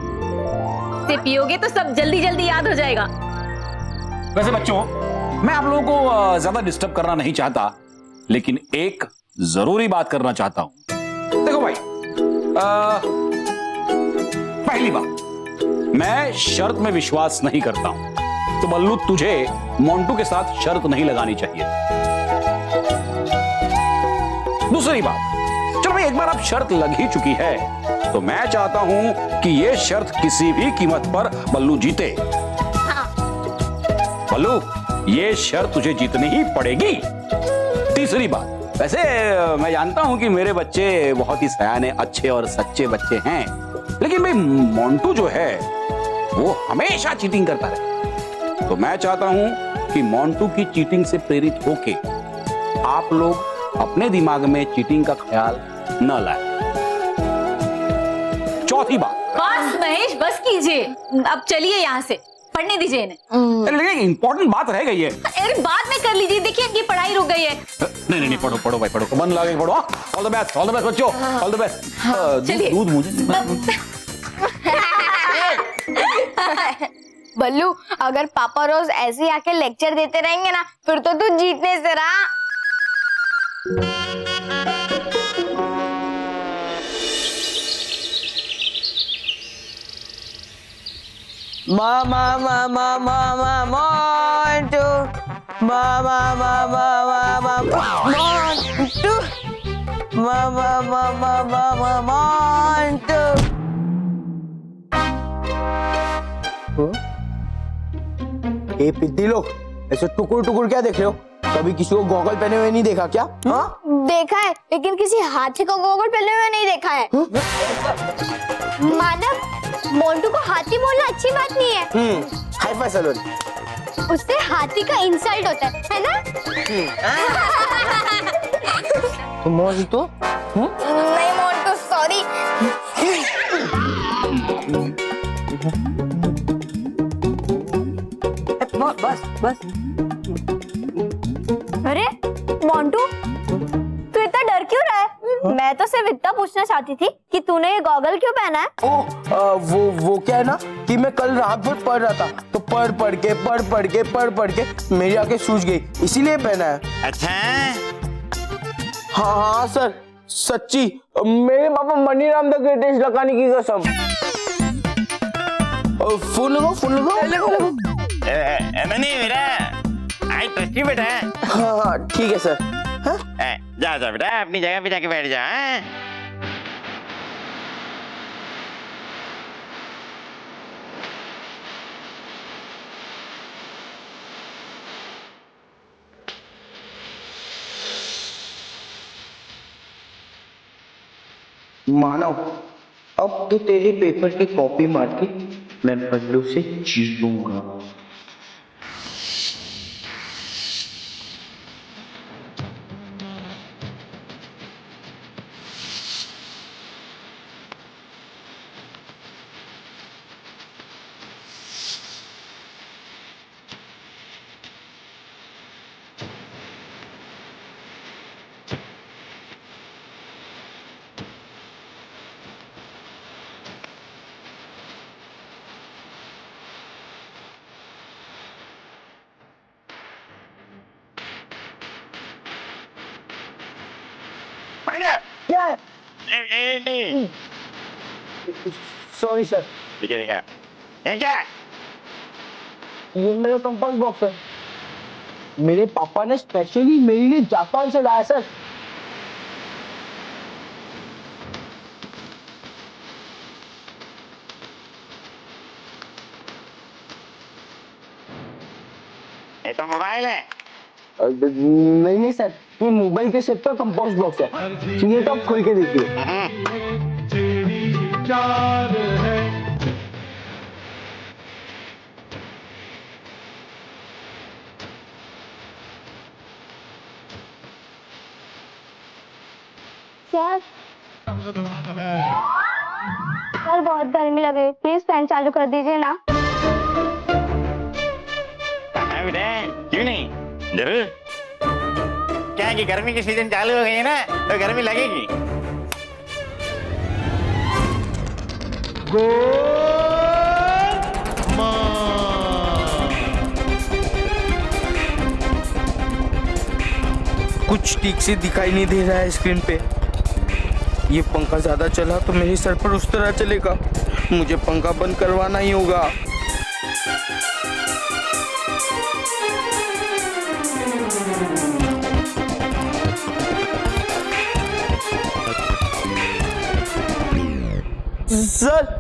से पियोगे तो सब जल्दी जल्दी याद हो जाएगा। वैसे बच्चों, मैं आप लोगों को ज्यादा डिस्टर्ब करना नहीं चाहता, लेकिन एक जरूरी बात करना चाहता हूं। देखो भाई, पहली बात, मैं शर्त में विश्वास नहीं करता हूं, तो बल्लू तुझे मोंटू के साथ शर्त नहीं लगानी चाहिए। दूसरी बात, चलो भाई एक बार अब शर्त लग ही चुकी है, तो मैं चाहता हूं कि यह शर्त किसी भी कीमत पर बल्लू जीते। बल्लू, ये शर्त तुझे जीतनी ही पड़ेगी। तीसरी बात, वैसे मैं जानता हूं कि मेरे बच्चे बहुत ही सयाने, अच्छे और सच्चे बच्चे हैं, लेकिन भाई मोंटू जो है वो हमेशा चीटिंग करता रहे, तो मैं चाहता हूं कि मोंटू की चीटिंग से प्रेरित होके आप लोग अपने दिमाग में चीटिंग का ख्याल न लाए। चौथी बात, बस महेश बस कीजिए, अब चलिए यहाँ से, पढ़ने दीजिए इन्हें। लेकिन इंपॉर्टेंट बात रह गई है। अरे बाद में कर लीजिए, देखिए इनकी पढ़ाई रुक गई है। नहीं, पढ़ो भाई, पढ़ो, मन लगा के पढ़ो। ऑल द बेस्ट बच्चों, ऑल द बेस्ट। चलिए। दूध मुझे। बल्लू, अगर पापा रोज ऐसे ही आके लेक्चर देते रहेंगे ना, फिर तो तू जीतने से रहा। ए पिद्दी लोग, ऐसे टुकुर टुकुर क्या देख रहे हो? कभी किसी को गॉगल पहने हुए नहीं देखा क्या? हाँ देखा है, लेकिन किसी हाथी को गॉगल पहने हुए नहीं देखा है। माधव, मोंटू को हाथी बोलना अच्छी बात नहीं है। हाई फाई सलोनी। उससे हाथी का इंसल्ट होता है ना? तो मोजी तो नहीं मोंटू, सॉरी। बस बस। अरे मोंटू, तू इतना डर क्यों रहा है? मैं तो सिर्फ इतना पूछना चाहती थी कि तूने ये गॉगल क्यों पहना है? वो क्या है ना कि मैं कल रात भर पढ़ रहा था, तो पढ़ के मेरी आंखें सूज गई, इसीलिए पहना है। अच्छा हाँ सर, सच्ची मेरे पापा मनीराम द ग्रेटेस्ट लगाने की कसम। फोन लगाओ। नहीं मेरा आई ट्रस्ट यू बेटा। हाँ ठीक है सर। जा बेटा, अपनी जगह पे जाके बैठ जा। मानव, अब तो तेरे पेपर की कॉपी मार के मैं बल्लू से चीर लूंगा। क्या है? नहीं सॉरी सर। ठीक है। क्या? ये मेरा कंपास बॉक्स है, मेरे पापा ने स्पेशली मेरे लिए जापान से लाया सर। ये तो मोबाइल है। नहीं सर, ये मोबाइल के सेट पर कंपास बॉक्स है, ये तो आप खोल के देखिए। सर बहुत गर्मी लग रही, प्लीज फैन चालू कर दीजिए ना। बेटा क्यों नहीं, जरूर। क्या है कि गर्मी की सीजन चालू हो गई है ना, तो गर्मी लगेगी। कुछ ठीक से दिखाई नहीं दे रहा है स्क्रीन पे। ये पंखा ज्यादा चला तो मेरे सर पर उस तरह चलेगा, मुझे पंखा बंद करवाना ही होगा। सर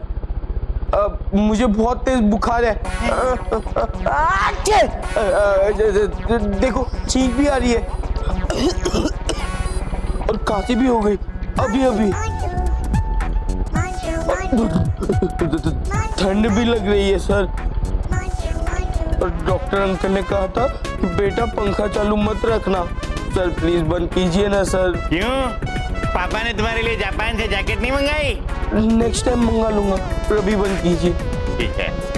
मुझे बहुत तेज बुखार है। देखो छींक भी आ रही है और खांसी भी हो गई अभी। ठंड भी लग रही है सर, और डॉक्टर अंकल ने कहा था कि बेटा पंखा चालू मत रखना। सर प्लीज बंद कीजिए ना सर। क्यों, पापा ने तुम्हारे लिए जापान से जैकेट नहीं मंगाई? नेक्स्ट टाइम मंगा लूंगा, अभी बंद कीजिए। ठीक है।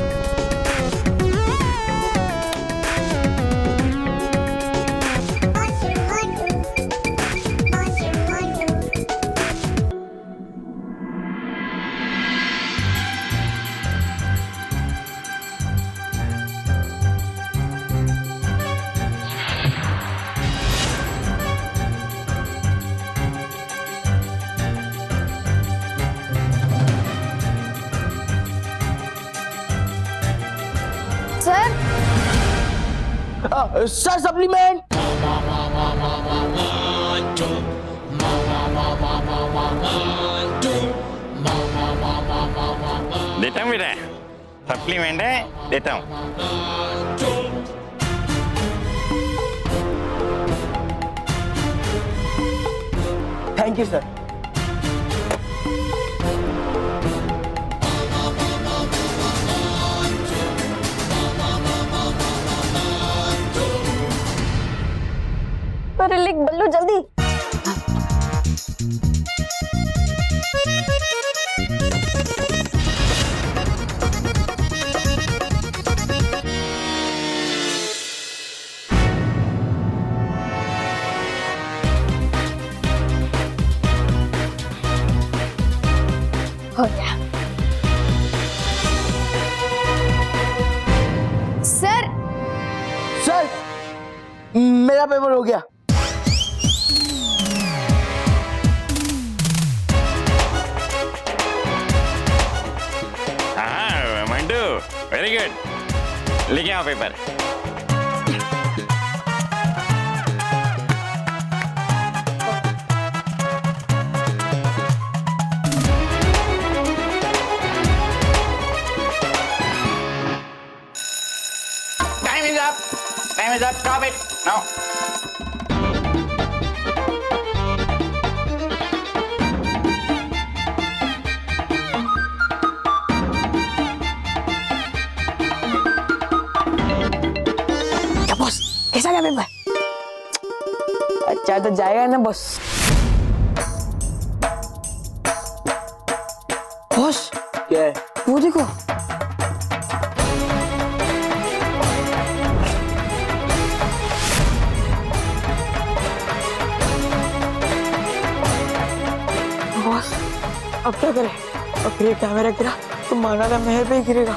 Sir supplement. देता हूँ बेटा, सप्लीमेंट है, देता हूँ। Thank you sir. अरे लिख बल्लू जल्दी। हो गया। सर सर मेरा पेपर हो गया। हाँ मंटू वेरी गुड, लेके आओ paper. Time is up. Stop it. Now. क्या बॉस, कैसा गया पेपर? अच्छा तो जाएगा ना बॉस? बॉस क्या है? वो देखो। बॉस अब क्या करें? अब फिर कैमरा गिरा तो माना था महल पे ही गिरेगा।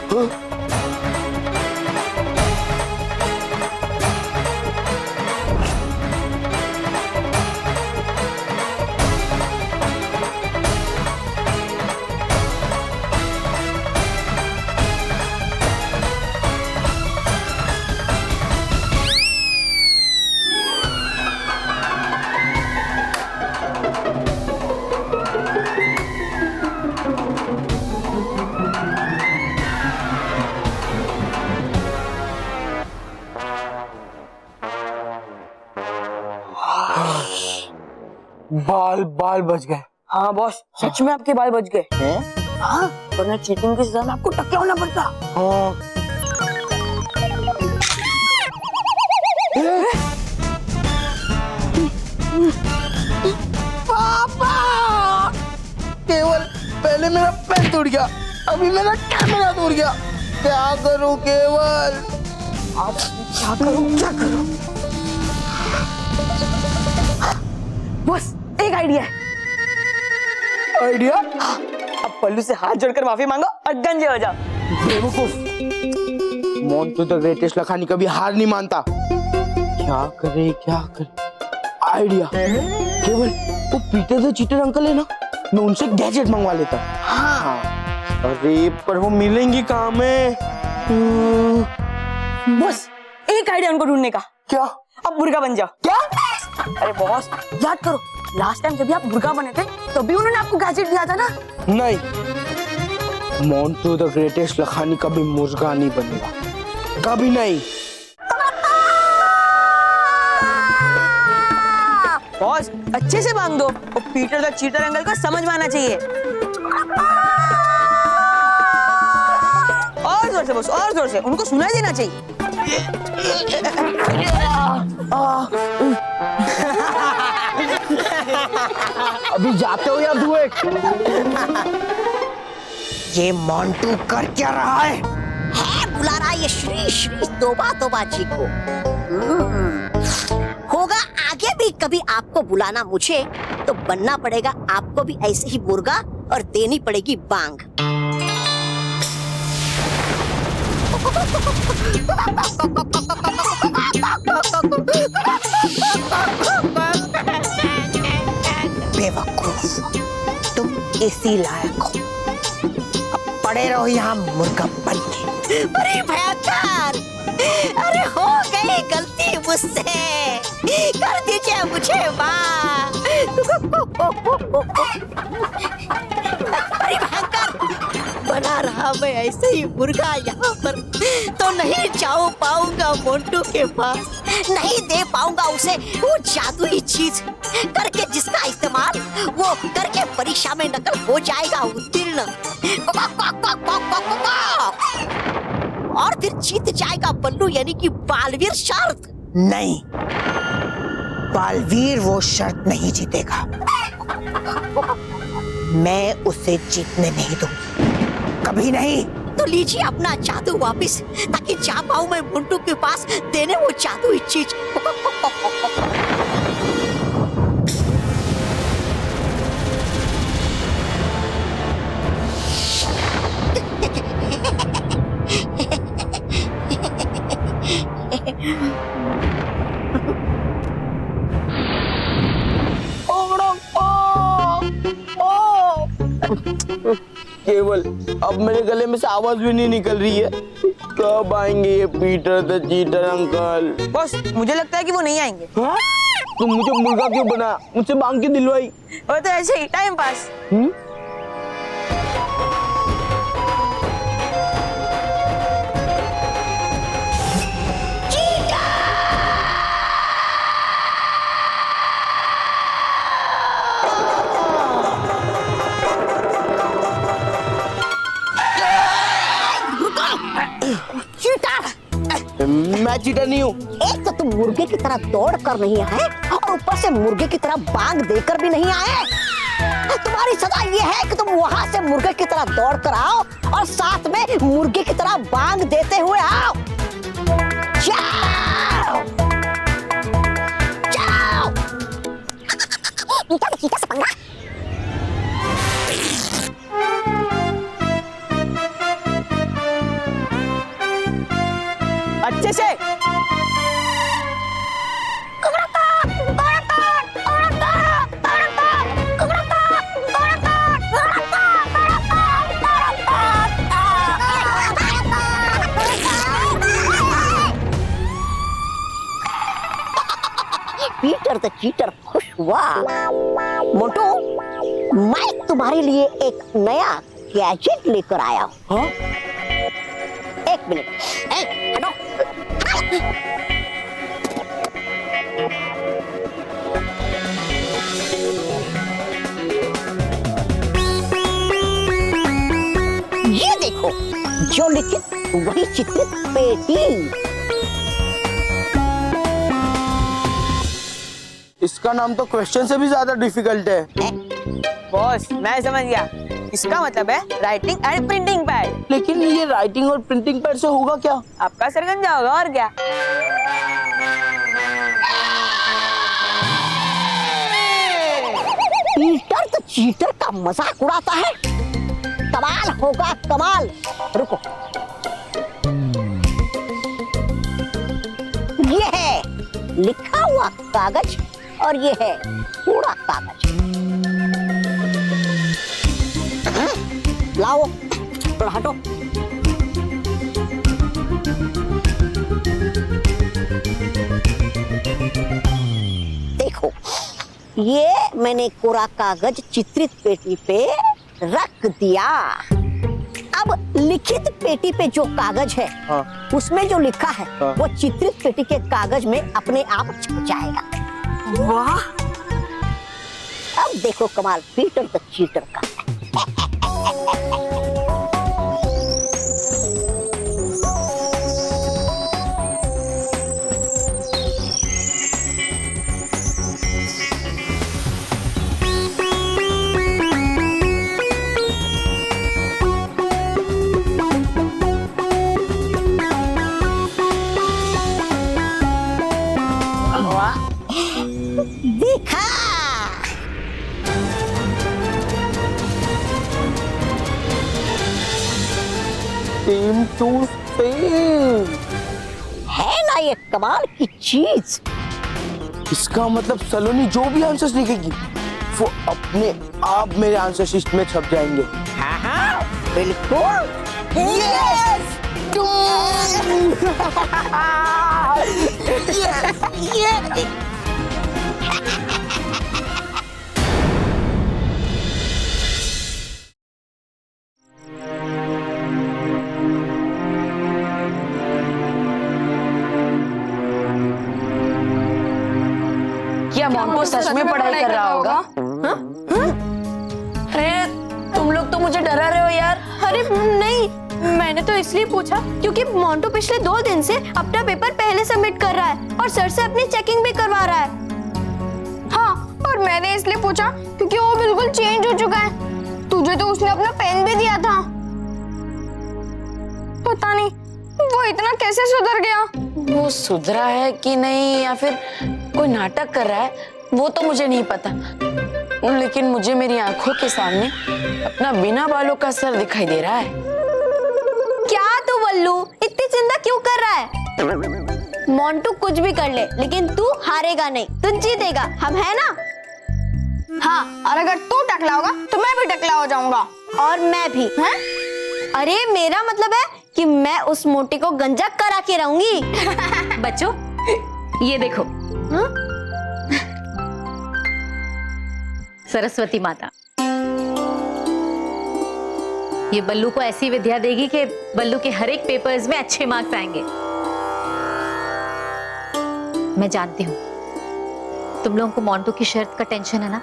बाल बच गए। हाँ बॉस, सच में आपके बाल बच गए हैं? हाँ, वरना चीटिंग की सजा में आपको टकला होना पड़ता। हाँ। पापा! केवल पहले मेरा पेन टूट गया, अभी मेरा कैमरा टूट गया। क्या करूं केवल? आप क्या करूं? बॉस एक आइडिया है। आइडिया? अब पल्लू से हाथ जोड़कर माफी मांगो और गंजे हो जाओ। बेवकूफ, मोंटू द ग्रेटेस्ट लखानी कभी हार नहीं मानता। क्या करे? आइडिया, केवल वो पीटर द चीटर अंकल है ना, मैं उनसे गैजेट मंगवा लेता। हाँ। अरे पर वो मिलेंगी कहाँ में? बॉस एक आइडिया उनको ढूंढने का। क्या? अब मुर्गा बन जाओ। क्या? अरे बॉस याद करो, लास्ट टाइम जब भी आप मुर्गा बने थे तभी उन्होंने आपको गैजेट दिया था ना। नहीं, मोंटू द ग्रेटेस्ट लखानी कभी मुर्गा नहीं बनेगा, कभी नहीं। बॉस अच्छे से मांग दो, वो पीटर द चीटर अंकल को समझ में आना चाहिए। और जोर से बॉस, और जोर से, उनको सुनाई देना चाहिए। अभी जाते हो या धुए? ये मोंटू कर क्या रहा है? बुला रहा है ये श्री श्री तोबा जी को। होगा आगे भी कभी आपको बुलाना मुझे, तो बनना पड़ेगा आपको भी ऐसे ही मुर्गा और देनी पड़ेगी बांग। बेवकूफ, तुम इसी लायक हो। अब पड़े रहो यहाँ मुर्गा बन के। अरे भयंकर, अरे हो गई गलती मुझसे, कर दीजिए मुझे माफ। अरे भयंकर, बना रहा मैं ऐसे ही मुर्गा यहाँ पर, तो नहीं जाओ पाऊंगा मोंटू के पास, नहीं दे पाऊंगा उसे वो जादुई चीज करके जिसका इस्तेमाल वो करके परीक्षा में नकल हो जाएगा उत्तीर्ण, और फिर जीत जाएगा बल्लू यानी कि बालवीर शर्त। नहीं, बालवीर वो शर्त नहीं जीतेगा। मैं उसे जीतने नहीं दूंगी, कभी नहीं। तो लीजिए अपना जादू वापिस, ताकि जा पाऊं मैं मुंटू के पास देने वो जादुई चीज। केवल अब मेरे गले में से आवाज भी नहीं निकल रही है। कब आएंगे ये Peter the cheater uncle? Boss, मुझे लगता है कि वो नहीं आएंगे। हाँ? तुम मुझे मुर्गा क्यों बनाया? मुझसे मांग के दिलवाई। और तो ऐसे ही टाइम पास। मैं चीटर नहीं हूँ। एक तो तुम मुर्गे की तरह दौड़ कर नहीं आए और ऊपर से मुर्गे की तरह बांग देकर भी नहीं आए। तुम्हारी सजा ये है कि तुम वहाँ से मुर्गे की तरह दौड़ कर आओ और साथ में मुर्गे की तरह बांग देते हुए आओ। जाओ, जाओ। चीता से पंगा। अच्छे से। पीटर द चीटर खुश हुआ। मोटू, मैं तुम्हारे लिए एक नया गैजेट लेकर आया हूँ। हाँ? एक मिनट, हटो। ये देखो, जो लिखित वही चित्रित पेटी। इसका नाम तो क्वेश्चन से भी ज्यादा डिफिकल्ट है। बॉस, मैं समझ गया। इसका मतलब है राइटिंग एंड प्रिंटिंग पैड। लेकिन ये राइटिंग और प्रिंटिंग पैड से होगा क्या? आपका सरगंजा होगा और क्या। पीटर तो चीटर का मजाक उड़ाता है। कमाल होगा कमाल। रुको, ये है लिखा हुआ कागज और ये है पूरा कागज। लाओ, थोड़ा हटो। देखो, ये मैंने कोरा कागज चित्रित पेटी पे रख दिया। अब लिखित पेटी पे जो कागज है, हाँ। उसमें जो लिखा है, हाँ। वो चित्रित पेटी के कागज में अपने आप छप जाएगा। वाह! अब देखो कमाल पीटर द चीटर का। देखा, सेम टू सेम है ना ये कमाल की चीज। इसका मतलब सलोनी जो भी आंसर्स लिखेगी वो अपने आप मेरे आंसर शीट में छप जाएंगे। हाँ हाँ बिल्कुल। यस क्या मोंटू सच में पढ़ाई कर रहा होगा? हाँ? अरे तुम लोग तो मुझे डरा रहे हो यार। अरे नहीं, मैंने तो इसलिए पूछा क्योंकि मोंटू पिछले 2 दिन से अपना पेपर पहले सबमिट कर रहा है और सर से अपनी चेकिंग भी करवा रहा है। हाँ, और मैंने इसलिए पूछा क्योंकि वो बिल्कुल चेंज हो चुका है। तुझे तो उसने अपना पेन भी दिया था। पता नहीं वो इतना कैसे सुधर गया। वो सुधरा है कि नहीं या फिर कोई नाटक कर रहा है वो तो मुझे नहीं पता, लेकिन मुझे मेरी आंखों के सामने अपना बिना बालों का सर दिखाई दे रहा है। क्या तू बल्लू इतनी चिंता क्यों कर रहा है? मोंटू कुछ भी कर ले लेकिन तू हारेगा नहीं, तू जीतेगा, हम है ना? हाँ, और अगर तू टकला होगा तो मैं भी टकला हो जाऊंगा। और मैं भी। हैं? अरे मेरा मतलब है कि मैं उस मोटी को गंजा करा के रहूंगी। बच्चों ये देखो। सरस्वती माता ये बल्लू को ऐसी विद्या देगी कि बल्लू के हर एक पेपर्स में अच्छे मार्क्स आएंगे। मैं जानती हूँ तुम लोगों को मोंटू की शर्त का टेंशन है ना,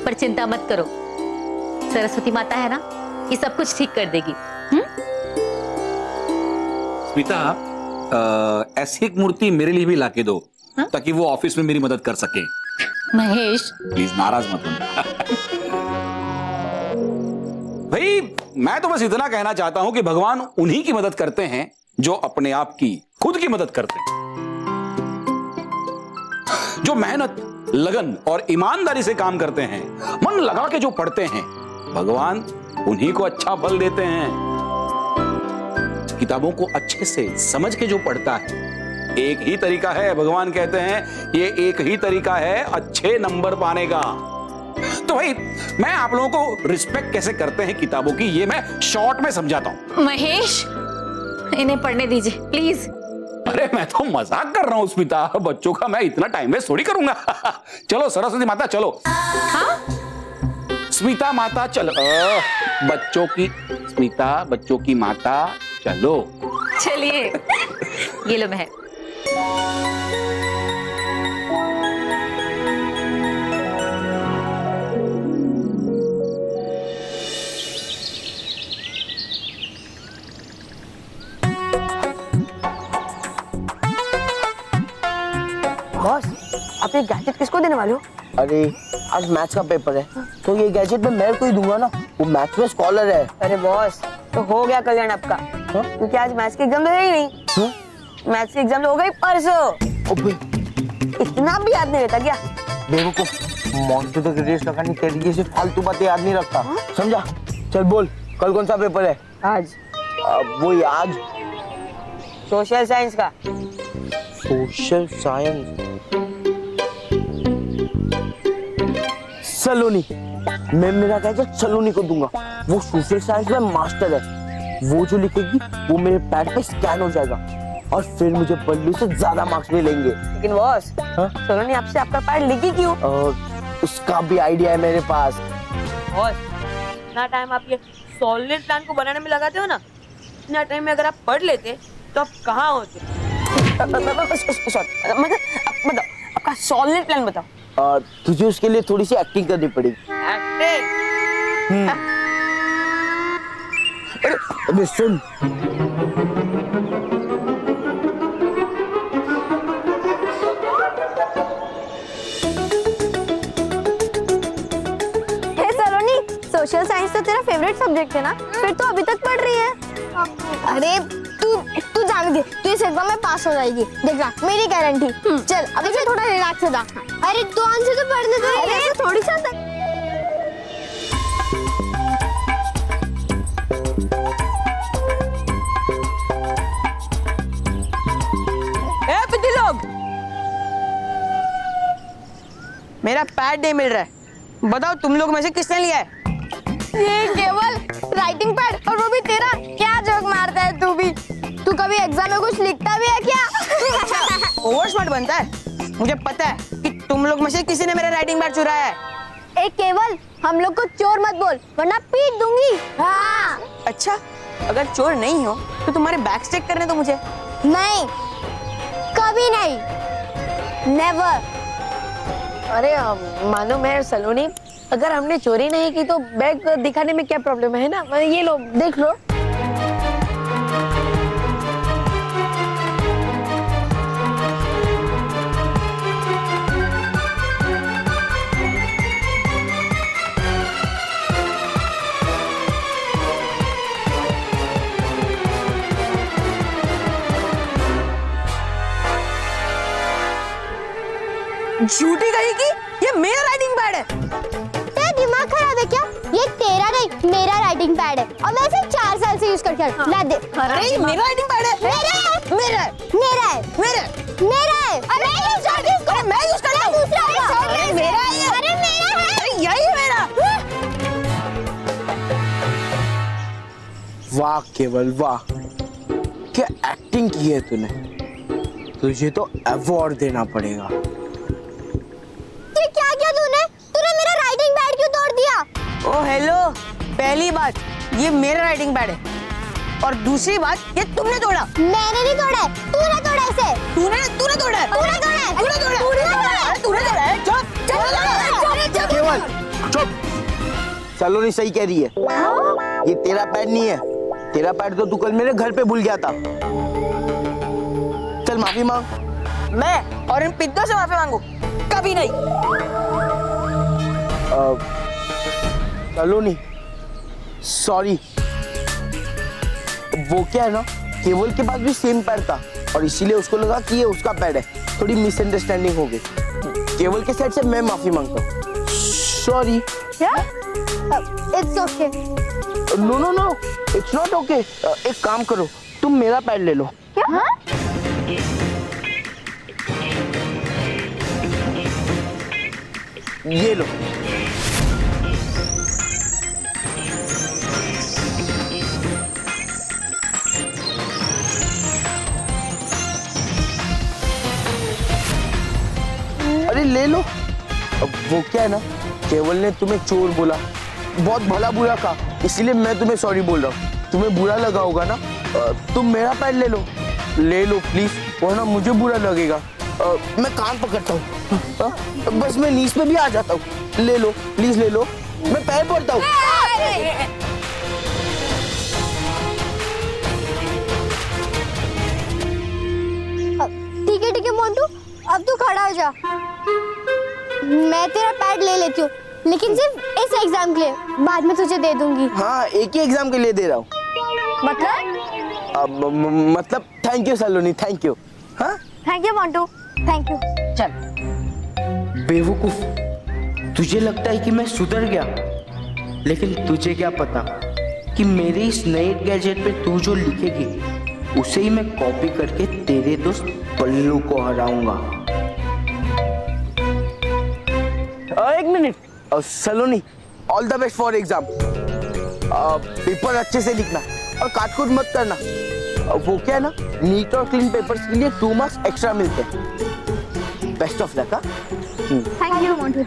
पर चिंता मत करो, सरस्वती माता है ना, ये सब कुछ ठीक कर देगी। स्मिता, ऐसी एक मूर्ति मेरे लिए भी लाके दो ताकि वो ऑफिस में मेरी मदद कर सके। महेश प्लीज नाराज मत होना। भाई मैं तो बस इतना कहना चाहता हूं कि भगवान उन्हीं की मदद करते हैं जो अपने आप की खुद की मदद करते हैं। जो मेहनत, लगन और ईमानदारी से काम करते हैं, मन लगा के जो पढ़ते हैं, भगवान उन्हीं को अच्छा फल देते हैं। किताबों को अच्छे से समझ के जो पढ़ता है, एक ही तरीका है, भगवान कहते हैं ये एक ही तरीका है अच्छे नंबर पाने का। तो भाई मैं आप लोगों को रिस्पेक्ट कैसे करते हैं किताबों की, ये मैं शॉर्ट में समझाता हूं। महेश इन्हें पढ़ने दीजिए प्लीज। अरे मैं तो मजाक कर रहा हूं स्मिता, बच्चों का मैं इतना टाइम वेस्ट थोड़ी करूंगा। चलो सरस्वती माता चलो। हाँ? स्मिता माता चलो, बच्चों की स्मिता, बच्चों की माता चलो। चलिए ये लो महक। बॉस, आप ये गैजेट किसको देने वाले हो? अरे आज मैथ्स का पेपर है तो ये गैजेट मैं मेरे को ही दूंगा ना, वो मैथ्स में स्कॉलर है। अरे बॉस, तो हो गया कल्याण आपका, क्योंकि आज मैथ्स की एग्जाम तो है ही नहीं। मैथ्स की एग्जाम तो हो गई परसों। इतना भी याद नहीं रहता क्या? बेवकूफ, मोंटू तो रेस लगानी तरीके से फालतू बातें याद नहीं रखता, समझा? चल बोल, कल कौन सा पेपर है? आज वो आज सोशल साइंस का। सोशल साइंस, सलोनी। मैं मेरा गैजेट सलोनी को दूंगा, वो सोशल साइंस में मास्टर है। वो जो लिखेगी वो मेरे पैड पे स्कैन हो जाएगा और फिर मुझे बल्लू से ज्यादा मार्क्स मिलेंगे। लेकिन बॉस, सलोनी आपसे आपका पैड लिखी क्यों? उसका भी आइडिया है मेरे पास। बॉस, इतना टाइम आप ये सॉलिड प्लान को बनाने में लगाते हो ना, इतना टाइम में अगर आप पढ़ लेते तो आप कहाँ होते? मतलब बताओ, आपका सॉलिड प्लान बताओ। तुझे उसके लिए थोड़ी सी एक्टिंग करनी पड़ेगी। एक्टिंग? अबे सुन, सोशल साइंस तो तेरा फेवरेट सब्जेक्ट है ना, फिर तो अभी तक पढ़ रही है। अरे तू जाने दे, तू इस एग्जाम में पास हो जाएगी, देखना मेरी गारंटी। चल अभी से थोड़ा रिलैक्स हो जा। अरे तू आंसर तो पढ़ने दे। अरे थोड़ी सा लोग, मेरा पैड नहीं मिल रहा है, बताओ तुम लोग में से किसने लिया है? ये केवल राइटिंग पैड, और वो भी तेरा। क्या जोक मारता है तू भी? तू कभी एग्जाम में कुछ लिखता भी है क्या? ओवर स्मार्ट बनता है। मुझे पता है कि तुम लोग में से किसी ने मेरा राइटिंग पैड चुराया है। ए केवल, हम लोग को चोर मत बोल वरना पीट दूंगी। हाँ। अच्छा, अगर चोर नहीं हो तो तुम्हारे बैग चेक करने दो मुझे। नहीं, कभी नहीं, नेवर। अरे मालूम है सलोनी, अगर हमने चोरी नहीं की तो बैग दिखाने में क्या प्रॉब्लम है ना? ये लो देख लो। झूठी कही कि ये मेरा राइटिंग पैड है। तेरा दिमाग खराब है क्या? ये तेरा नहीं मेरा राइटिंग पैड है और मैं इसे 4 साल से यूज करके ला दे। अरे ये मेरा राइटिंग पैड है। मेरा है। मेरा है। मेरा है। मेरा मेरा है। अरे मैं यूज करती हूँ इसको। अरे मैं यूज करता हूँ। दूसरा होगा। अरे मेरा है ये। अरे मेरा है। अरे यही है मेरा। वाह केवल वाह, क्या एक्टिंग की है तूने। तुझे तो अवार्ड देना पड़ेगा। ये क्या किया तूने? तूने मेरा राइटिंग पैड क्यों तोड़ दिया? ओ हेलो, पहली बात ये मेरा राइटिंग पैड है और दूसरी बात ये तुमने तोड़ा। मैंने नहीं तोड़ा है, तूने तोड़ा इसे। तूने तोड़ा है। तूने तोड़ा है। तूने तोड़ा है। तूने तोड़ा है। चुप केवल चुप। सलोनी सही कह रही है, ये तेरा पैड नहीं है। तेरा पैड तो तू कल मेरे घर पे भूल गया था। चल माफी मांग। मैं और इन पिद्दों से माफी मांगू? कभी नहीं। सलोनी सॉरी। वो क्या है ना, केवल के पास भी सेम पैड था और इसीलिए उसको लगा कि ये उसका पैड है। थोड़ी मिसअंडरस्टैंडिंग हो गई। केवल के साइड से मैं माफी मांगता हूँ। सॉरी। क्या? It's okay. No no no, it's not okay. एक काम करो, तुम मेरा पैड ले लो। क्या? हाँ? ये लो। अरे ले लो। अब वो क्या है ना, केवल ने तुम्हें चोर बोला, बहुत भला बुरा कहा, इसीलिए मैं तुम्हें सॉरी बोल रहा हूँ। तुम्हें बुरा लगा होगा ना, तुम मेरा पैड ले लो प्लीज, वरना मुझे बुरा लगेगा। मैं कान पकड़ता हूँ, बस मैं नीच पे भी आ जाता हूँ। ले लो प्लीज, ले लो, मैं पैर पड़ता हूँ। ठीक है मोंटू, अब तू खड़ा हो जा। मैं तेरा पैड ले लेती हूँ, लेकिन सिर्फ इस एग्जाम के लिए, बाद में तुझे दे दूंगी। हाँ, एक ही एग्जाम के लिए दे रहा हूँ। मतलब thank you Saloni, thank you. हाँ thank you Montu, thank you. चल। बेवकूफ, तुझे लगता है कि मैं सुधर गया, लेकिन तुझे क्या पता कि मेरे इस नए गैजेट पे तू जो लिखेगी उसे ही मैं कॉपी करके तेरे दोस्त बल्लू को हराऊंगा। एक minute Saloni, all the best for exam. Paper अच्छे से लिखना और काटकुट मत करना। वो क्या है ना, नीट और क्लीन पेपर्स के लिए 2 मार्क्स एक्स्ट्रा मिलते हैं। Best of luck. Thank you Montu.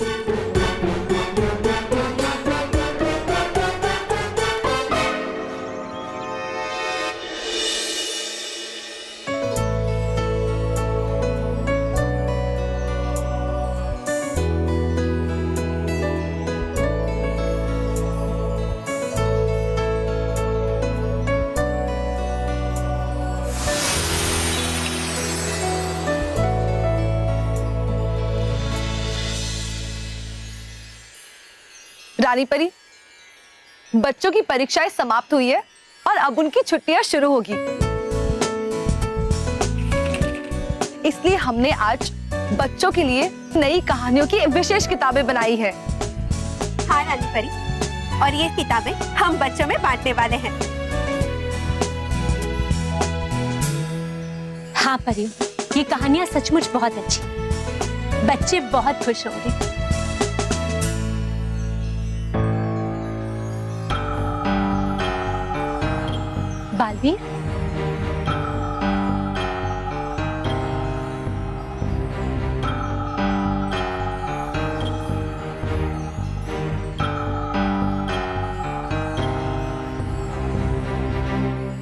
रानी परी, बच्चों की परीक्षाएं समाप्त हुई है और अब उनकी छुट्टियां शुरू होगी, इसलिए हमने आज बच्चों के लिए नई कहानियों की विशेष किताबें बनाई है। हाँ रानी परी, और ये किताबें हम बच्चों में बांटने वाले हैं। हाँ परी, ये कहानियां सचमुच बहुत अच्छी, बच्चे बहुत खुश होंगे। बालवीर,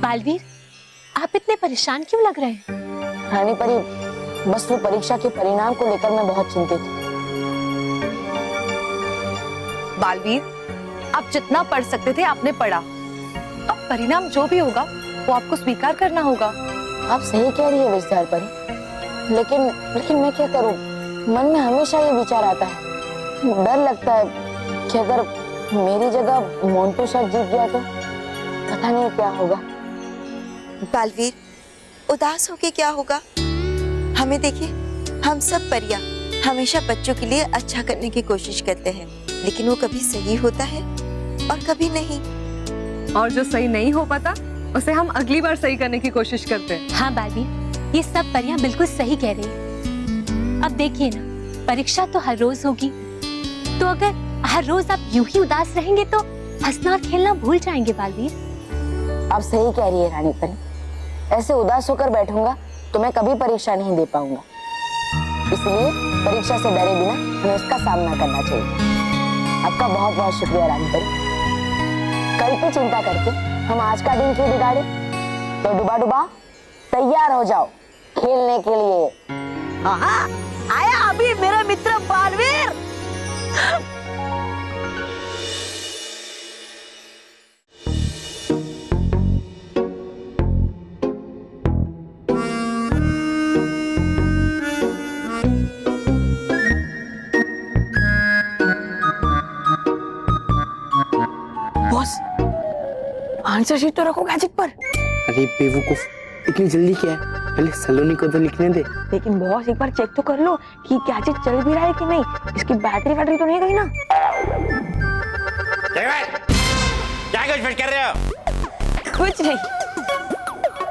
बालवीर, आप इतने परेशान क्यों लग रहे हैं? रानी परी, बस वो परीक्षा के परिणाम को लेकर मैं बहुत चिंतित हूँ। बालवीर, आप जितना पढ़ सकते थे आपने पढ़ा। अब परिणाम जो भी होगा वो आपको स्वीकार करना होगा। आप सही कह रही है विस्तार परी, लेकिन मैं क्या करूं? मन में हमेशा ये विचार आता है, डर लगता है कि अगर मेरी जगह मोंटू सर जीत गया तो पता नहीं क्या होगा। बालवीर, उदास होके क्या होगा? हमें देखिए, हम सब परियां हमेशा बच्चों के लिए अच्छा करने की कोशिश करते हैं, लेकिन वो कभी सही होता है और कभी नहीं। और जो सही नहीं हो पाता उसे हम अगली बार सही करने की कोशिश करते हैं। हाँ बालवीर, ये सब परियां बिल्कुल सही कह रही है। अब देखिए ना, परीक्षा तो हर रोज होगी, तो अगर हर रोज आप यूं ही उदास रहेंगे तो हंसना और खेलना भूल जाएंगे बालवीर। आप सही कह रही है रानी परी, ऐसे उदास होकर बैठूंगा तो मैं कभी परीक्षा नहीं दे पाऊंगा। इसलिए परीक्षा से डरे बिना हमें उसका सामना करना चाहिए। आपका बहुत बहुत शुक्रिया रानी परी। कल की चिंता करके हम आज का दिन क्यों बिगाड़े? तो डुबा डुबा तैयार हो जाओ खेलने के लिए। हाँ, आया अभी मेरा मित्र बालवीर। बॉस, आंसर शीट तो रखो गैजेट पर। अरे बेवकूफ, इतनी जल्दी क्या है? पहले सलोनी को तो लिखने दे। लेकिन बॉस, एक बार चेक तो कर लो कि गैजेट चल भी रहा है कि नहीं। इसकी बैटरी तो नहीं गई ना? क्या कुछ कर रहे हो? कुछ नहीं।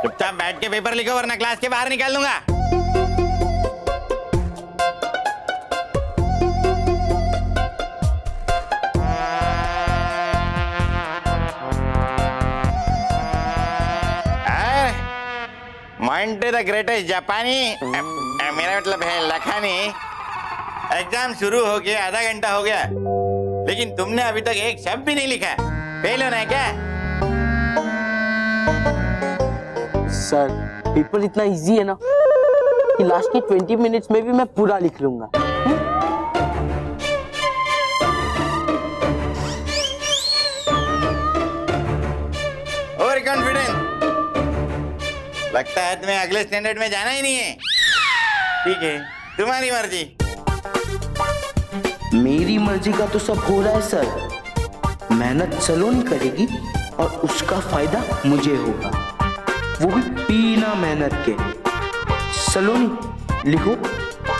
चुपचाप बैठ के पेपर लिखो वरना क्लास के बाहर निकाल दूंगा। मोंटू द ग्रेटेस्ट जापानी, मेरा मतलब है लखानी, एग्जाम शुरू हो गया, आधा घंटा हो गया, लेकिन तुमने अभी तक एक शब्द भी नहीं लिखा। फेल होना है क्या? सर, पेपर इतना इजी है ना कि लास्ट की 20 मिनट्स में भी मैं पूरा लिख लूंगा। ओवर कॉन्फिडेंस लगता है तुम्हें अगले स्टैंडर्ड में जाना ही नहीं है। ठीक है, तुम्हारी मर्जी। मेरी मर्जी का तो सब हो रहा है सर। मेहनत सलोनी करेगी और उसका फायदा मुझे होगा, वो भी बिना मेहनत के। सलोनी लिखो,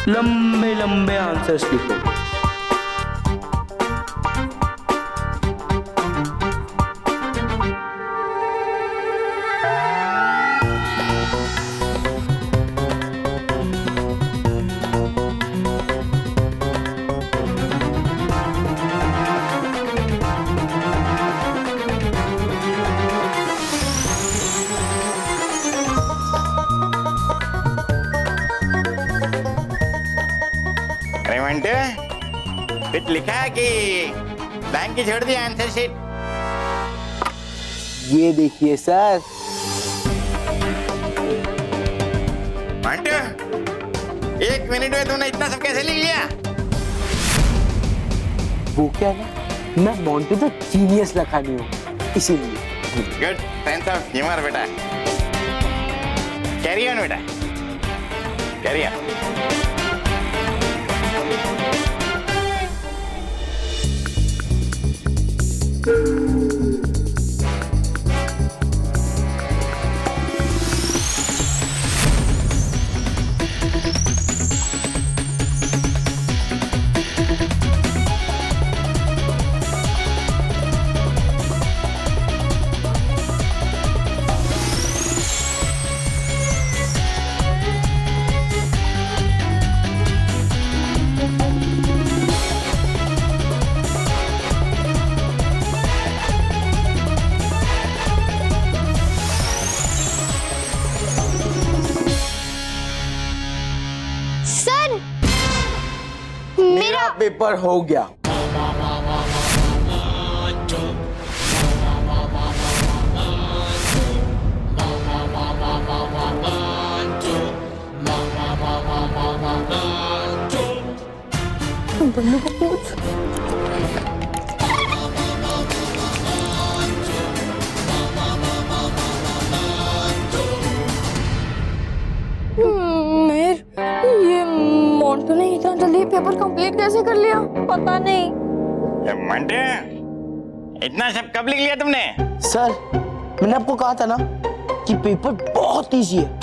लंबे लंबे आंसर्स लिखो। कुछ लिखा है कि बैंक की छोड़ दी आंसर शीट? ये देखिए सर। मंटू, 1 मिनट में तूने इतना सब कैसे लिख लिया? वो क्या है, मैं मोंटू द जीनियस लखानी हूँ, इसीलिए। गुड सेंस ऑफ ह्यूमर बेटा। कैरी ऑन बेटा, कैरी ऑन। मेरा पेपर हो गया। बल्लू को पूछ। मोंटू ने इतना जल्दी पेपर कंप्लीट कैसे कर लिया? पता नहीं। मंटे, इतना सब कब लिख लिया तुमने? सर, मैंने आपको कहा था ना कि पेपर बहुत इजी है।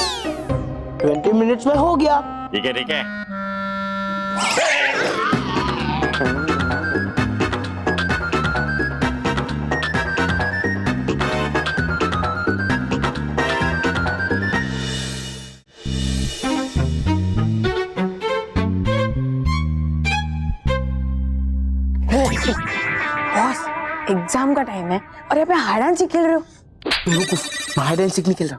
20 मिनट्स में हो गया। ठीक है, ठीक है। बॉस, एग्जाम का टाइम है और यहाँ पे हाइड एंड सीक खेल रहे हो। मैं हाइड एंड सीक नहीं खेल रहा।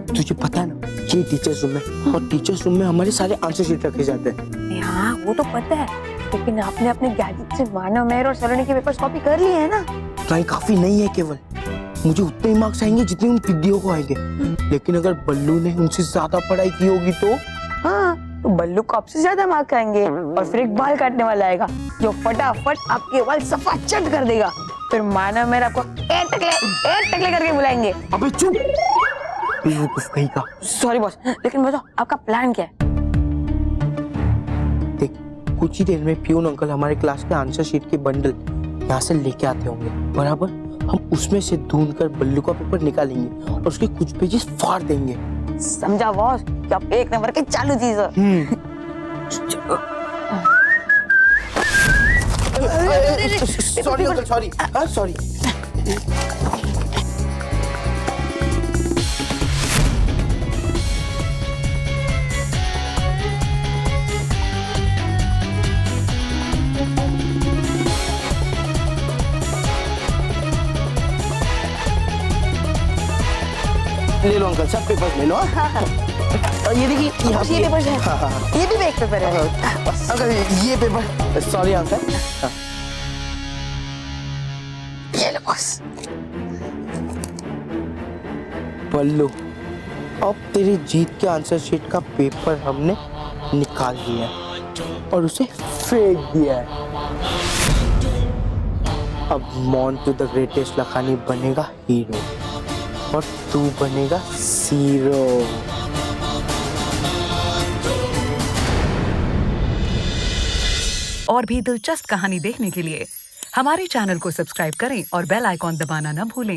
तुझे पता है ना, ये टीचर्स रूम है और टीचर्स रूम में हमारे सारे आंसर शीट रखे जाते हैं। हाँ, वो तो पता है, लेकिन आपने अपने गैजेट से मानव, मेहर और सलोनी के पेपर्स कॉपी कर लिए हैं ना? नहीं, काफी नहीं है। केवल मुझे उतने ही मार्क्स आएंगे जितने उन पिद्दियों को आएंगे। लेकिन अगर बल्लू ने उनसे ज्यादा पढ़ाई की होगी तो? हाँ, तो बल्लू को आपसे ज्यादा मार्क्स आएंगे और फिर एक बाल काटने वाला आएगा जो फटाफट आपके बाल सफा चट कर देगा। फिर मानव मेहर आपको ए टकले करके बुलाएंगे। अबे चुप, बेवकूफ कहीं का। सॉरी बॉस, लेकिन बताओ आपका प्लान क्या है? देख, कुछ ही देर में पियून अंकल हमारे क्लास के आंसर शीट के बंडल यहाँ से लेके आते होंगे। बराबर, हम उसमें से ढूंढ कर बल्लू का पेपर निकालेंगे और उसके कुछ पेजेस फाड़ देंगे। समझा बॉस कि आप एक नंबर के चालू चीज हो। Sorry uncle, sorry. सॉरी। ले लो अंकल, सब पेपर्स ले लो। और ये देखिए, ये पेपर्स है। ये भी एक पेपर है। अंकल ये पेपर। Sorry uncle. ये लो बॉस। बल्लू, अब तेरी जीत के आंसर शीट का पेपर हमने निकाल लिया है और उसे फेंक दिया है। अब मोंटू द ग्रेटेस्ट लखानी बनेगा हीरो और तू बनेगा जीरो। और भी दिलचस्प कहानी देखने के लिए हमारे चैनल को सब्सक्राइब करें और बेल आइकॉन दबाना न भूलें।